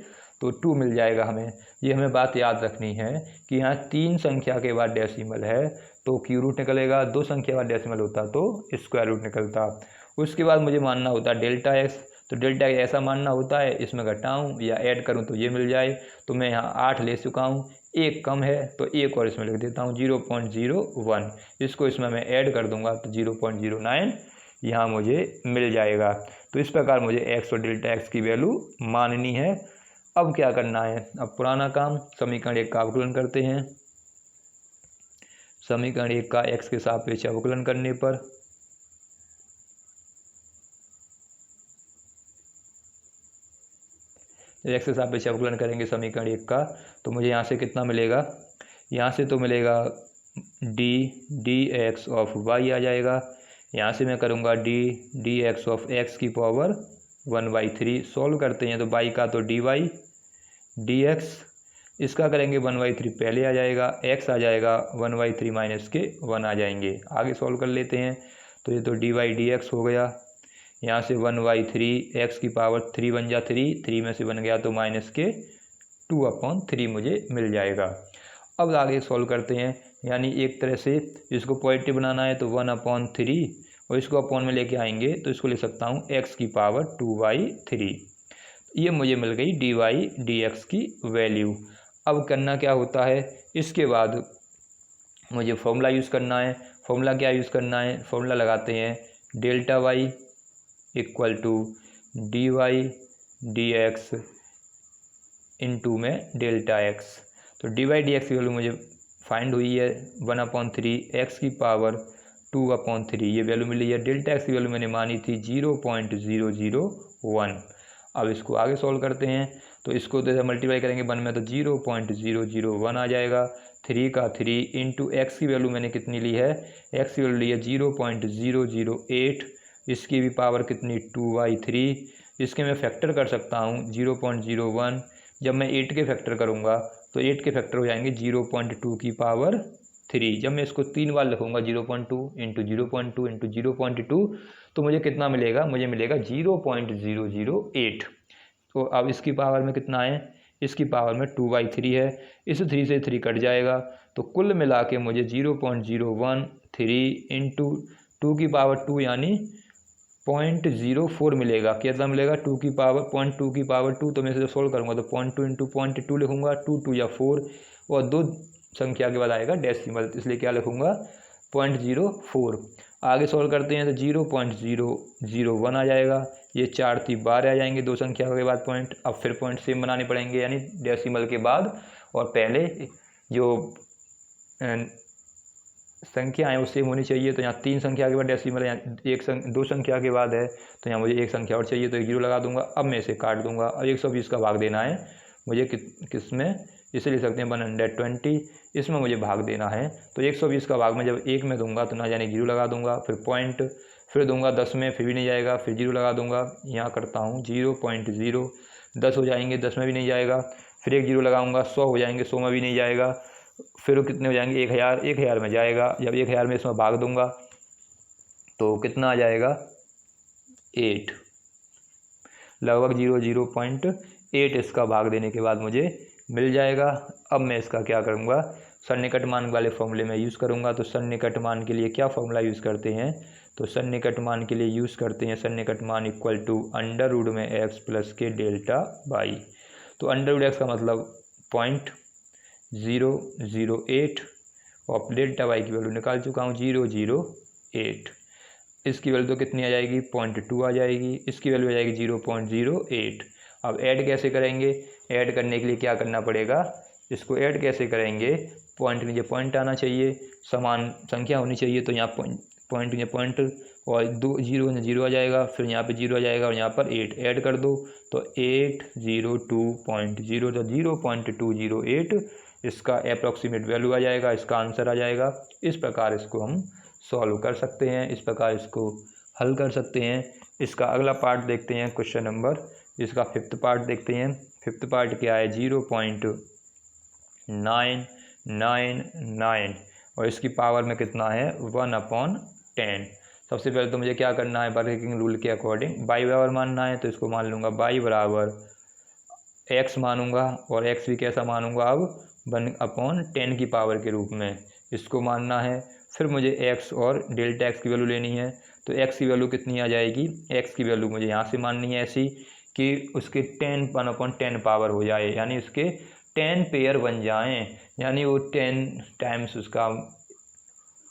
तो 2 मिल जाएगा हमें। ये हमें बात याद रखनी है कि यहाँ 3 संख्या के बाद डेसिमल है तो क्यू रूट निकलेगा, 2 संख्या के बाद डेसिमल होता तो स्क्वायर रूट निकलता। उसके बाद मुझे मानना होता डेल्टा एक्स, तो डेल्टा ऐसा मानना होता है इसमें घटाऊँ या ऐड करूँ तो ये मिल जाए। तो मैं यहाँ 8 ले चुका हूँ, एक कम है तो एक और इसमें लिख देता हूँ 0.01। इसको इसमें मैं ऐड कर दूंगा तो 0.09 यहाँ मुझे मिल जाएगा। तो इस प्रकार मुझे एक्स और डेल्टा एक्स की वैल्यू माननी है। अब क्या करना है, अब पुराना काम समीकरण 1 का अवकलन करते हैं। समीकरण 1 का एक्स के सापेक्ष अवकलन करने पर एक्स के सापेक्ष अवकलन करेंगे समीकरण 1 का, तो मुझे यहाँ से कितना मिलेगा, यहाँ से तो मिलेगा डी एक्स ऑफ वाई आ जाएगा। यहाँ से मैं करूँगा डी एक्स ऑफ एक्स की पावर 1/3। सॉल्व करते हैं तो बाई का तो डी वाई डी एक्स, इसका करेंगे 1/3 पहले आ जाएगा, एक्स आ जाएगा 1/3 माइनस के 1 आ जाएंगे। आगे सॉल्व कर लेते हैं तो ये तो डी वाई डी एक्स हो गया। यहाँ से 1/3 एक्स की पावर 3 बन जा 3 में से बन गया तो माइनस के 2/3 मुझे मिल जाएगा। अब आगे सॉल्व करते हैं, यानी एक तरह से इसको पॉजिटिव बनाना है तो 1/3 और इसको अपॉन में लेके आएंगे तो इसको ले सकता हूँ एक्स की पावर 2/3। ये मुझे मिल गई डी वाई डी एक्स की वैल्यू। अब करना क्या होता है, इसके बाद मुझे फॉर्मूला यूज़ करना है। फॉर्मूला क्या यूज़ करना है, फॉर्मूला लगाते हैं delta y equal to D Y D x into में डेल्टा एक्स। तो डी वाई डी एक्स की वैल्यू मुझे फाइंड हुई है 1/3 एक्स की पावर 2/3, ये वैल्यू मिली है। डेल्टा एक्स की वैल्यू मैंने मानी थी 0.001। अब इसको आगे सॉल्व करते हैं तो इसको तो मल्टीप्लाई करेंगे 1 में तो 0.001 आ जाएगा। 3 का 3 इंटू एक्स की वैल्यू मैंने कितनी ली है, एक्स की वैल्यू ली है 0.008, इसकी भी पावर कितनी 2/3। इसके मैं फैक्टर कर सकता हूँ 0.01। जब मैं 8 के फैक्टर करूँगा तो 8 के फैक्टर हो जाएंगे 0.2 की पावर 3। जब मैं इसको 3 बार लिखूँगा 0.2 इंटू 0.2 इंटू 0.2 तो मुझे कितना मिलेगा, मुझे मिलेगा 0.008। तो अब इसकी पावर में कितना है, इसकी पावर में 2/3 है, इस 3 से 3 कट जाएगा तो कुल मिला के मुझे 0.013 इंटू 2 की पावर 2 यानी 0.04 मिलेगा। कितना मिलेगा 2 की पावर 0.2 की पावर 2, तो मैं इसे सोल्व करूँगा तो 0.2 इंटू 0.2 लिखूँगा, 2 2 या 4 और 2 संख्या के बाद आएगा डेसिमल, इसलिए क्या लिखूँगा 0.04। आगे सॉल्व करते हैं तो 0.001 आ जाएगा। ये 4 3 12 आ जाएंगे, 2 संख्या के बाद पॉइंट। अब फिर पॉइंट सेम बनाने पड़ेंगे, यानी डेसिमल के बाद और पहले जो संख्या है वो सेम होनी चाहिए। तो यहाँ 3 संख्या के बाद डेसिमल है, यहाँ 2 संख्या के बाद है तो यहाँ मुझे एक संख्या और चाहिए तो 1 0 लगा दूंगा। अब मैं इसे काट दूंगा। अब 120 का भाग देना है मुझे किस में, इसे लिख सकते हैं 120, इसमें मुझे भाग देना है। तो 120 का भाग में जब 1 में दूंगा तो ना जाने 0 लगा दूंगा, फिर पॉइंट, फिर दूंगा 10 में, फिर भी नहीं जाएगा, फिर 0 लगा दूंगा। यहाँ करता हूँ 0.0, 10 हो जाएंगे, 10 में भी नहीं जाएगा, फिर 1 0 लगाऊंगा, 100 हो जाएंगे, 100 में भी नहीं जाएगा, फिर कितने हो जाएंगे 1000 में जाएगा। जब 1000 में इसमें भाग दूंगा तो कितना आ जाएगा 8, लगभग 0.8 इसका भाग देने के बाद मुझे मिल जाएगा। अब मैं इसका क्या करूँगा, सन्निकट मान वाले फॉर्मूले में यूज़ करूँगा। तो सन्निकट मान के लिए क्या फॉर्मूला यूज़ करते हैं, तो सन्निकट मान के लिए यूज़ करते हैं सन्निकट मान इक्वल टू अंडर रूट में एक्स प्लस के डेल्टा वाई। तो अंडर रूट एक्स का मतलब 0.008 और डेल्टा वाई की वैल्यू निकाल चुका हूँ 0.008। इसकी वैल्यू तो कितनी आ जाएगी 0.2 आ जाएगी, इसकी वैल्यू आ जाएगी 0.08। अब ऐड कैसे करेंगे, ऐड करने के लिए क्या करना पड़ेगा, इसको ऐड कैसे करेंगे, पॉइंट नीचे पॉइंट आना चाहिए, समान संख्या होनी चाहिए। तो यहाँ पॉइंट नीचे पॉइंट और 2 जीरो में 0 आ जाएगा, फिर यहाँ पे 0 आ जाएगा और यहाँ पर 8 ऐड कर दो तो 802.0 तो 0.208 इसका अप्रॉक्सीमेट वैल्यू आ जाएगा, इसका आंसर आ जाएगा। इस प्रकार इसको हम सॉल्व कर सकते हैं, इस प्रकार इसको हल कर सकते हैं। इसका अगला पार्ट देखते हैं, क्वेश्चन नंबर इसका 5th पार्ट देखते हैं। 5th पार्ट क्या है, 0.999 और इसकी पावर में कितना है 1/10। सबसे पहले तो मुझे क्या करना है, वर्किंग रूल के अकॉर्डिंग बाई बराबर मानना है, तो इसको मान लूँगा बाई बराबर x मानूंगा और x भी कैसा मानूंगा, अब 1/10 की पावर के रूप में इसको मानना है। फिर मुझे x और डेल्टा x की वैल्यू लेनी है, तो x की वैल्यू कितनी आ जाएगी, x की वैल्यू मुझे यहाँ से माननी है ऐसी कि उसके 1/10 पावर हो जाए, यानी उसके 10 पेयर बन जाएं, यानी वो 10 टाइम्स उसका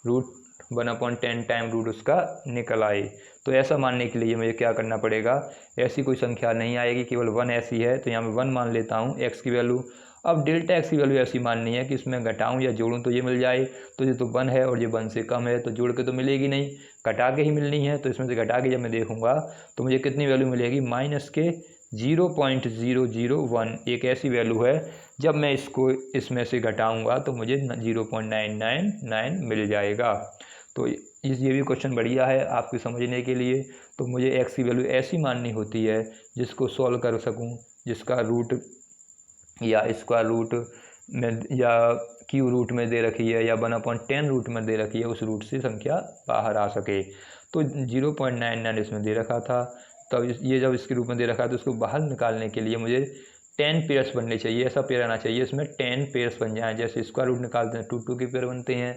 रूट 1/10 टाइम रूट उसका निकल आए। तो ऐसा मानने के लिए मुझे क्या करना पड़ेगा, ऐसी कोई संख्या नहीं आएगी, केवल 1 ऐसी है, तो यहाँ मैं 1 मान लेता हूँ x की वैल्यू। अब डेल्टा x की वैल्यू ऐसी माननी है कि इसमें घटाऊँ या जोड़ूँ तो ये मिल जाए, तो ये तो 1 है और ये 1 से कम है, तो जोड़ के तो मिलेगी नहीं, घटा के ही मिलनी है। तो इसमें से घटा के जब मैं देखूँगा तो मुझे कितनी वैल्यू मिलेगी, माइनस के 0.001 एक ऐसी वैल्यू है, जब मैं इसको इसमें से घटाऊँगा तो मुझे 0.999 मिल जाएगा। तो ये भी क्वेश्चन बढ़िया है आपके समझने के लिए। तो मुझे x की वैल्यू ऐसी माननी होती है जिसको सॉल्व कर सकूं, जिसका रूट या स्क्वायर रूट में या क्यू रूट में दे रखी है या 1/10 रूट में दे रखी है, उस रूट से संख्या बाहर आ सके। तो 0.99 इसमें दे रखा था, तो ये जब इसके रूप में दे रखा है तो उसको बाहर निकालने के लिए मुझे 10 पेयर्स बनने चाहिए, ऐसा पेयर आना चाहिए इसमें 10 पेयर्स बन जाएँ। जैसे स्क्वायर रूट निकालते हैं 2 के पेयर बनते हैं,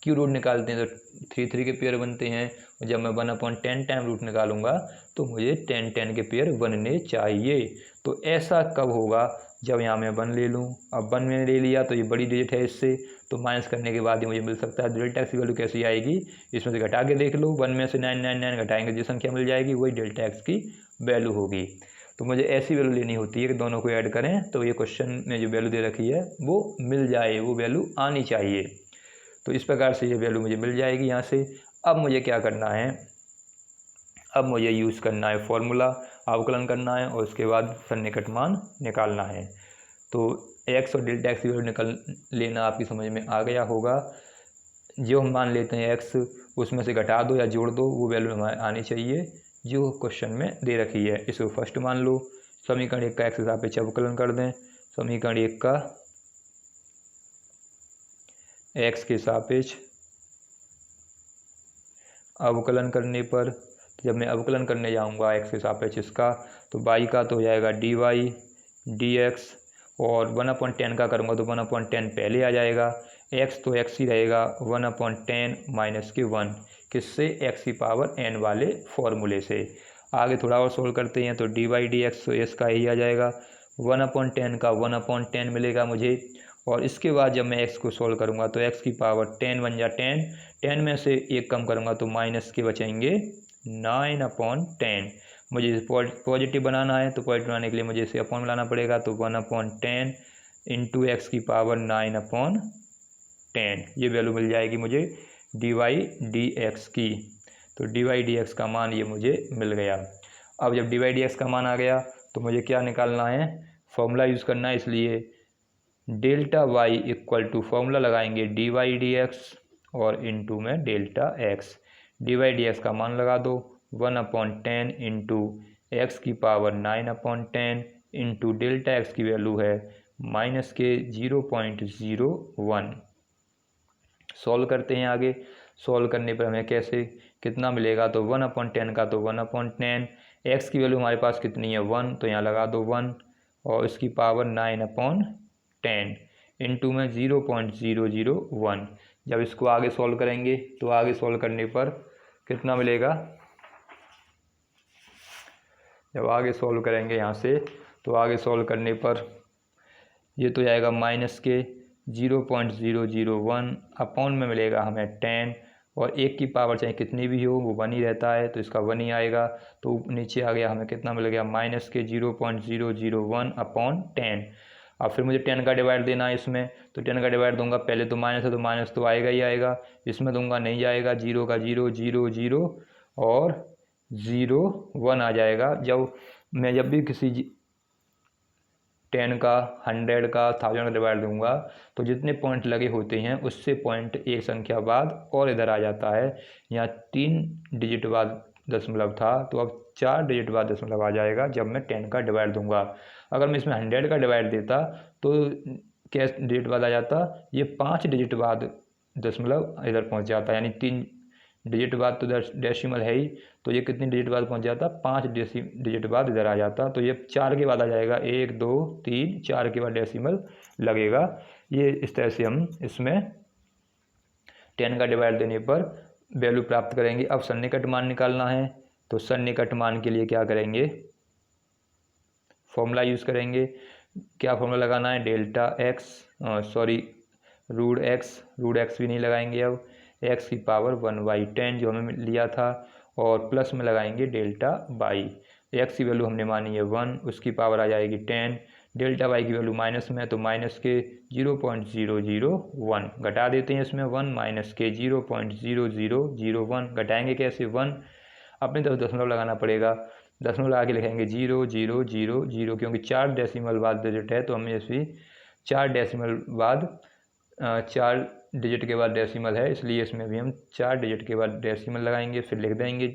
क्यू रूट निकालते हैं तो 3 के पेयर बनते हैं, और जब मैं 1/10 टाइम रूट निकालूंगा तो मुझे 10 के पेयर बनने चाहिए। तो ऐसा कब होगा, जब यहाँ मैं 1 ले लूँ। अब 1 मैंने ले लिया तो ये बड़ी डिजिट है, इससे तो माइनस करने के बाद ही मुझे मिल सकता है। डेल्टा एक्स की वैल्यू कैसी आएगी, इसमें से घटा के देख लो, 1 में से 999 घटाएंगे जो संख्या मिल जाएगी वही डेल्टा एक्स की वैल्यू होगी। तो मुझे ऐसी वैल्यू लेनी होती है कि दोनों को ऐड करें तो ये क्वेश्चन में जो वैल्यू दे रखी है वो मिल जाए, वो वैल्यू आनी चाहिए। तो इस प्रकार से ये वैल्यू मुझे मिल जाएगी यहाँ से। अब मुझे क्या करना है, अब मुझे यूज़ करना है फॉर्मूला, अवकलन करना है और उसके बाद सन्निकट मान निकालना है। तो x और डेल्टा एक्स की वैल्यू निकल लेना आपकी समझ में आ गया होगा। जो हम मान लेते हैं x, उसमें से घटा दो या जोड़ दो, वो वैल्यू हमारे आनी चाहिए जो क्वेश्चन में दे रखी है। इसको फर्स्ट मान लो, समीकरण 1 का x के सापेक्ष अवकलन कर दें। समीकरण 1 का x के सापेक्ष अवकलन करने पर, जब मैं अवकलन करने जाऊंगा x के सापेक्ष इसका, तो y का तो हो जाएगा dy dx, और 1/10 का करूंगा तो 1/10 पहले आ जाएगा, x तो x ही रहेगा 1/10 माइनस के 1, किससे, x की पावर n वाले फॉर्मूले से। आगे थोड़ा और सोल्व करते हैं तो dy dx तो इसका ही आ जाएगा, 1/10 का 1/10 मिलेगा मुझे, और इसके बाद जब मैं x को सोल्व करूंगा तो x की पावर 10 बन जा 10 में से 1 कम करूंगा तो माइनस के बचेंगे 9/10। मुझे पॉजिटिव बनाना है, तो पॉजिटिव बनाने के लिए मुझे इसे अपॉन मिलाना पड़ेगा, तो 1/10 इंटू एक्स की पावर 9/10 ये वैल्यू मिल जाएगी मुझे dy dx की। तो dy dx का मान ये मुझे मिल गया। अब जब dy dx का मान आ गया तो मुझे क्या निकालना है, फॉर्मूला यूज़ करना है, इसलिए delta y equal to formula लगाएंगे dy dx और इंटू में डेल्टा x। dy dx का मान लगा दो 1/10 इंटू एक्स की पावर 9/10 इंटू डेल्टा एक्स की वैल्यू है माइनस के 0.01। सॉल्व करते हैं आगे। सॉल्व करने पर हमें कैसे कितना मिलेगा, तो 1/10 का तो 1/10, एक्स की वैल्यू हमारे पास कितनी है 1, तो यहाँ लगा दो 1 और इसकी पावर 9/10 इंटू में 0.001। जब इसको आगे सॉल्व करेंगे तो आगे सॉल्व करने पर कितना मिलेगा, जब आगे सॉल्व करेंगे यहाँ से तो आगे सॉल्व करने पर ये तो जाएगा माइनस के 0.001 अपॉन में मिलेगा हमें 10, और 1 की पावर चाहे कितनी भी हो वो 1 ही रहता है, तो इसका 1 ही आएगा। तो नीचे आ गया, हमें कितना मिल गया, माइनस के 0.001 अपॉन 10। अब फिर मुझे 10 का डिवाइड देना है इसमें, तो 10 का डिवाइड दूंगा, पहले तो माइनस है तो माइनस तो आएगा ही आएगा, इसमें दूंगा नहीं जाएगा, 0 का 0 0 0 और 0 1 आ जाएगा। जब भी किसी 10 का, 100 का, 1000 का डिवाइड दूंगा तो जितने पॉइंट लगे होते हैं उससे पॉइंट एक संख्या बाद और इधर आ जाता है। यहाँ 3 डिजिट बाद दशमलव था तो अब 4 डिजिट बाद दशमलव आ जाएगा जब मैं 10 का डिवाइड दूंगा। अगर मैं इसमें 100 का डिवाइड देता तो क्या डिजिट बाद आ जाता, ये 5 डिजिट बाद दशमलव इधर पहुँच जाता, यानी 3 डिजिट बाद तो डेसिमल है ही, तो ये कितनी डिजिट बाद पहुंच जाता, 5 डिजिट बाद इधर आ जाता। तो ये 4 के बाद आ जाएगा, 1 2 3 4 के बाद डेसिमल लगेगा। ये इस तरह से हम इसमें 10 का डिवाइड देने पर वैल्यू प्राप्त करेंगे। अब सन्निकट मान निकालना है, तो सन्निकट मान के लिए क्या करेंगे, फॉर्मूला यूज़ करेंगे। क्या फॉर्मूला लगाना है, डेल्टा एक्स, रूट एक्स भी नहीं लगाएंगे, अब एक्स की पावर 1/10 जो हमें लिया था, और प्लस में लगाएंगे डेल्टा वाई। एक्स की वैल्यू हमने मानी है 1, उसकी पावर आ जाएगी 10। डेल्टा वाई की वैल्यू माइनस में है तो माइनस के 0.001 घटा देते हैं इसमें, 1 माइनस के 0.0001 घटाएंगे कैसे, 1 अपनी तरफ दशमलव लगाना पड़ेगा, दशमलव लगा के लिखेंगे 0.000, क्योंकि 4 डेसिमल बाद डिजिट है तो हमें इसमें 4 डेसिमल बाद 4 डिजिट के बाद डेसिमल है, इसलिए इसमें भी हम 4 डिजिट के बाद डेसिमल लगाएंगे। फिर लिख देंगे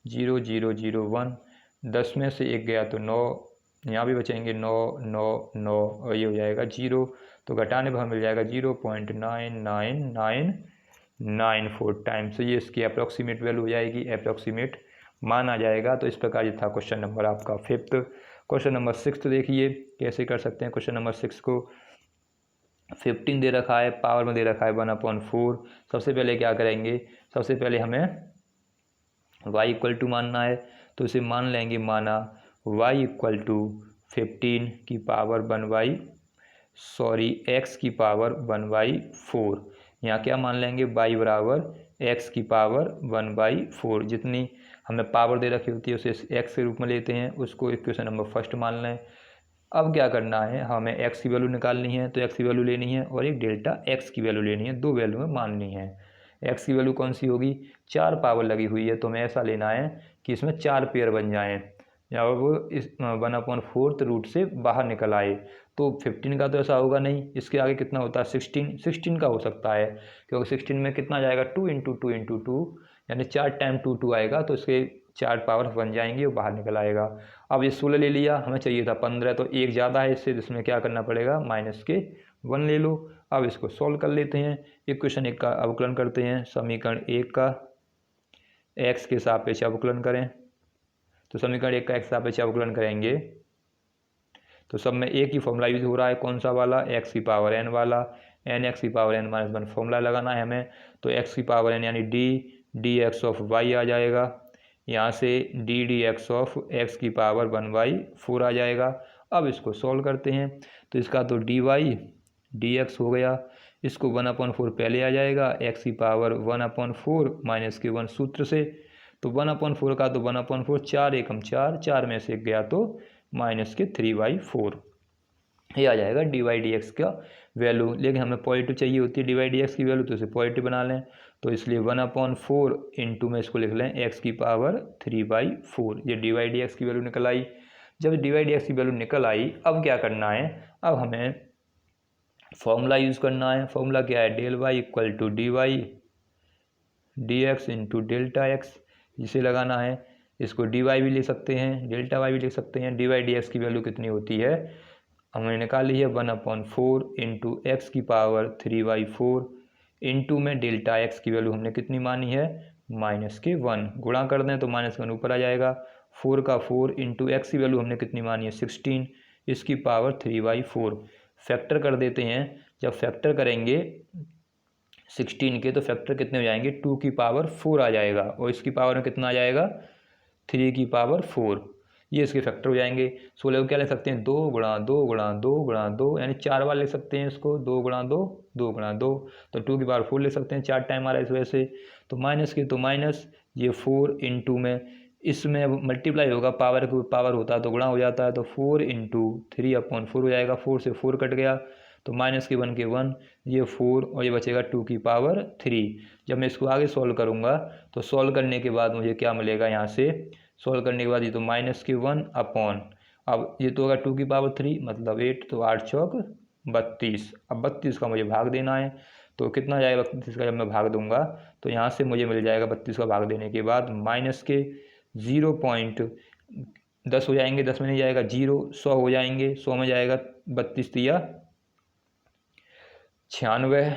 0.001, 10 में से 1 गया तो 9, यहाँ भी बचेंगे 9 9 9 और ये हो जाएगा 0, तो घटाने पर हमें मिल जाएगा 0.99994 टाइम्स। तो ये इसकी अप्रॉक्सीमेट वैल्यू हो जाएगी, अप्रॉक्सीमेट मान आ जाएगा। तो इस प्रकार ये था क्वेश्चन नंबर आपका 5th। क्वेश्चन नंबर 6 देखिए कैसे कर सकते हैं। क्वेश्चन नंबर 6 को 15 दे रखा है, पावर में दे रखा है 1/4। सबसे पहले क्या करेंगे, सबसे पहले हमें y इक्वल टू मानना है, तो इसे मान लेंगे, माना y इक्वल टू 15 की पावर 1/x की पावर 1/4। यहाँ क्या मान लेंगे, y बराबर x की पावर 1/4, जितनी हमें पावर दे रखी होती है उसे x के रूप में लेते हैं, उसको इक्वेशन नंबर फर्स्ट मान लें। अब क्या करना है, हमें x की वैल्यू निकालनी है, तो x की वैल्यू लेनी है और एक डेल्टा x की वैल्यू लेनी है, दो वैल्यू में माननी है। x की वैल्यू कौन सी होगी, 4 पावर लगी हुई है तो हमें ऐसा लेना है कि इसमें 4 पेयर बन जाएं, या वो इस 1/4 रूट से बाहर निकल आए। तो 15 का तो ऐसा होगा नहीं, इसके आगे कितना होता है, 16 का हो सकता है, क्योंकि 16 में कितना जाएगा, 2 × 2 × 2, यानी 4 टाइम 2 आएगा, तो इसके 4 पावर बन जाएंगे, वो बाहर निकल आएगा। अब ये 16 ले लिया, हमें चाहिए था 15, तो एक ज़्यादा है इससे, जिसमें क्या करना पड़ेगा, माइनस के 1 ले लो। अब इसको सॉल्व कर लेते हैं, इक्वेशन 1 का अवकलन करते हैं, समीकरण 1 का x के सापेक्ष अवकलन करें, तो समीकरण 1 का x सापेक्ष अवकलन करेंगे तो सब में एक ही फॉर्मूला यूज हो रहा है, कौन सा वाला, x की पावर n वाला, nx की पावर n-1 फॉर्मूला लगाना है हमें। तो x की पावर n यानी dx ऑफ y आ जाएगा, यहाँ से dx ऑफ x की पावर 1/4 आ जाएगा। अब इसको सॉल्व करते हैं, तो इसका तो dx हो गया, इसको 1/4 पहले आ जाएगा, x की पावर 1/4 माइनस के 1 सूत्र से, तो 1/4 का तो 1/4, 4 एकम 4, 4 में से 1 गया तो माइनस के 3/4, ये आ जाएगा dy/dx का वैल्यू। लेकिन हमें पॉजिटिव चाहिए होती है dy/dx की वैल्यू, तो इसे पॉजिटिव बना लें, तो इसलिए 1/4 इंटू में इसको लिख लें x की पावर 3/4, ये dy/dx की वैल्यू निकल आई। जब dy/dx की वैल्यू निकल आई, अब क्या करना है, अब हमें फॉर्मूला यूज़ करना है। फॉर्मूला क्या है, del y equal to dx into delta x, जिसे लगाना है। इसको dy भी ले सकते हैं, डेल्टा y भी ले सकते हैं। dy/dx की वैल्यू कितनी होती है, हमने निकाली है 1/4 इंटू एक्स की पावर 3/4 इंटू में डेल्टा एक्स की वैल्यू हमने कितनी मानी है, माइनस के 1, गुणा कर दें तो माइनस के 1 ऊपर आ जाएगा, 4 का 4 इंटू एक्स की वैल्यू हमने कितनी मानी है 16, इसकी पावर 3/4, फैक्टर कर देते हैं। जब फैक्टर करेंगे 16 के तो फैक्टर कितने हो जाएंगे, 2 की पावर 4 आ जाएगा, और इसकी पावर में कितना आ जाएगा, 3 की पावर 4, ये इसके फैक्टर हो जाएंगे। 16 को क्या लिख सकते हैं, 2 गुणा 2 गुणा 2 गुणा 2, यानी 4 बार लिख सकते हैं इसको, 2 गुणा 2 2 गुणा 2, तो 2 की पावर 4 लिख सकते हैं, 4 टाइम आ रहा है इस वजह से। तो माइनस के तो माइनस, ये 4 इंटू में इसमें मल्टीप्लाई होगा, पावर को पावर होता है तो गुणा हो जाता है, तो 4 इंटू 3/4 हो जाएगा, 4 से 4 कट गया तो -1 के 1, ये 4 और ये बचेगा 2 की पावर 3। जब मैं इसको आगे सॉल्व करूँगा तो सॉल्व करने के बाद मुझे क्या मिलेगा, यहाँ से सॉल्व करने के बाद ये तो -1 अपॉन, अब ये तो होगा 2 की पावर 3 मतलब 8, तो 8 चौक 32। अब 32 का मुझे भाग देना है, तो कितना जाएगा 32 का जब मैं भाग दूंगा तो यहाँ से मुझे मिल जाएगा 32 का भाग देने के बाद माइनस के 0.10 हो जाएंगे, 10 में नहीं जाएगा 0, 100 हो जाएंगे, 100 में जाएगा 32 तिया 96,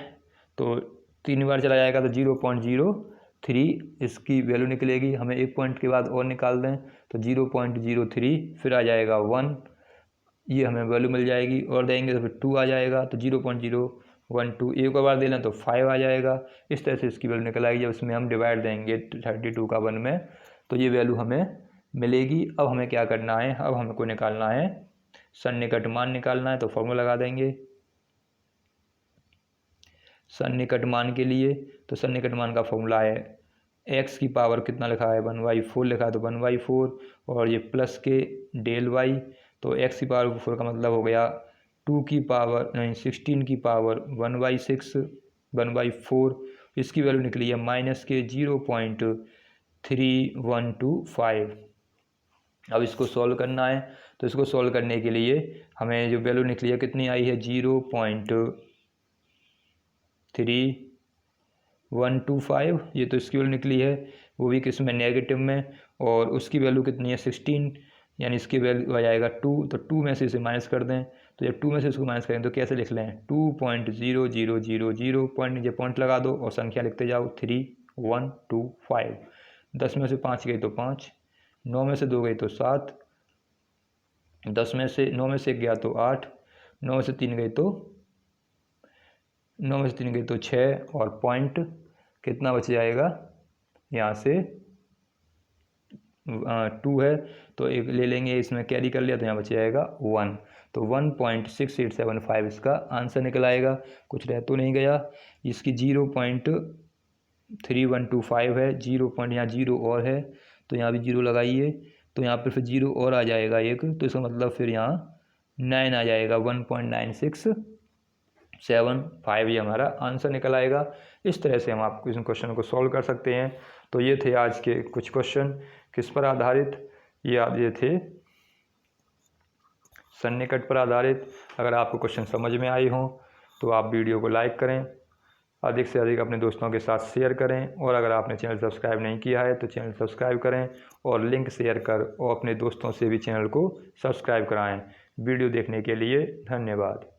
तो 3 बार चला जाएगा तो 0.03 इसकी वैल्यू निकलेगी। हमें एक पॉइंट के बाद और निकाल दें तो 0.03 फिर आ जाएगा 1, ये हमें वैल्यू मिल जाएगी, और देंगे तो फिर 2 आ जाएगा, तो 0.012 एक बार दे लें तो 5 आ जाएगा। इस तरह से इसकी वैल्यू निकल आएगी। जब इसमें हम डिवाइड देंगे 32 का 1 में तो ये वैल्यू हमें मिलेगी। अब हमें क्या करना है, अब हमको निकालना है सन्निकट मान निकालना है, तो फॉर्मूला लगा देंगे सन्निकट मान के लिए। तो सन्निकट मान का फॉर्मूला है x की पावर कितना लिखा है 1/4 लिखा है, तो 1/4 और ये प्लस के डेल y, तो x की पावर 4 का मतलब हो गया 2 की पावर नहीं 16 की पावर 1/6 1/4, इसकी वैल्यू निकली है माइनस के 0.3125। अब इसको सॉल्व करना है, तो इसको सॉल्व करने के लिए हमें जो वैल्यू निकली है कितनी आई है 0.3125, ये तो इसकी वैल्यू निकली है, वो भी किस में नेगेटिव में, और उसकी वैल्यू कितनी है 16, यानी इसकी वैल्यू आ जाएगा 2, तो 2 में से इसे माइनस कर दें, तो जब 2 में से इसको माइनस करें तो कैसे लिख लें 2.0000 पॉइंट नीचे पॉइंट लगा दो और संख्या लिखते जाओ 3125। 10 में से 5 गई तो 5, 9 में से 2 गई तो 7, 9 में से 1 गया तो 8, 9 में से 3 गई तो 6, और पॉइंट कितना बच जाएगा यहाँ से 2 है, तो एक ले लेंगे, इसमें कैरी कर लिया तो यहाँ बच जाएगा 1, तो 1.6875 इसका आंसर निकल आएगा। कुछ रह तो नहीं गया, इसकी 0.3125 है, 0 पॉइंट यहाँ 0 और है तो यहाँ भी 0 लगाइए, तो यहाँ पर फिर 0 और आ जाएगा एक, तो इसका मतलब फिर यहाँ 9 आ जाएगा, 1.9675 ये हमारा आंसर निकल आएगा। इस तरह से हम आपको इस क्वेश्चन को सॉल्व कर सकते हैं। तो ये थे आज के कुछ क्वेश्चन, किस पर आधारित, ये थे सन्निकट पर आधारित। अगर आपको क्वेश्चन समझ में आए हों तो आप वीडियो को लाइक करें, अधिक से अधिक अपने दोस्तों के साथ शेयर करें, और अगर आपने चैनल सब्सक्राइब नहीं किया है तो चैनल सब्सक्राइब करें और लिंक शेयर कर और अपने दोस्तों से भी चैनल को सब्सक्राइब कराएं। वीडियो देखने के लिए धन्यवाद।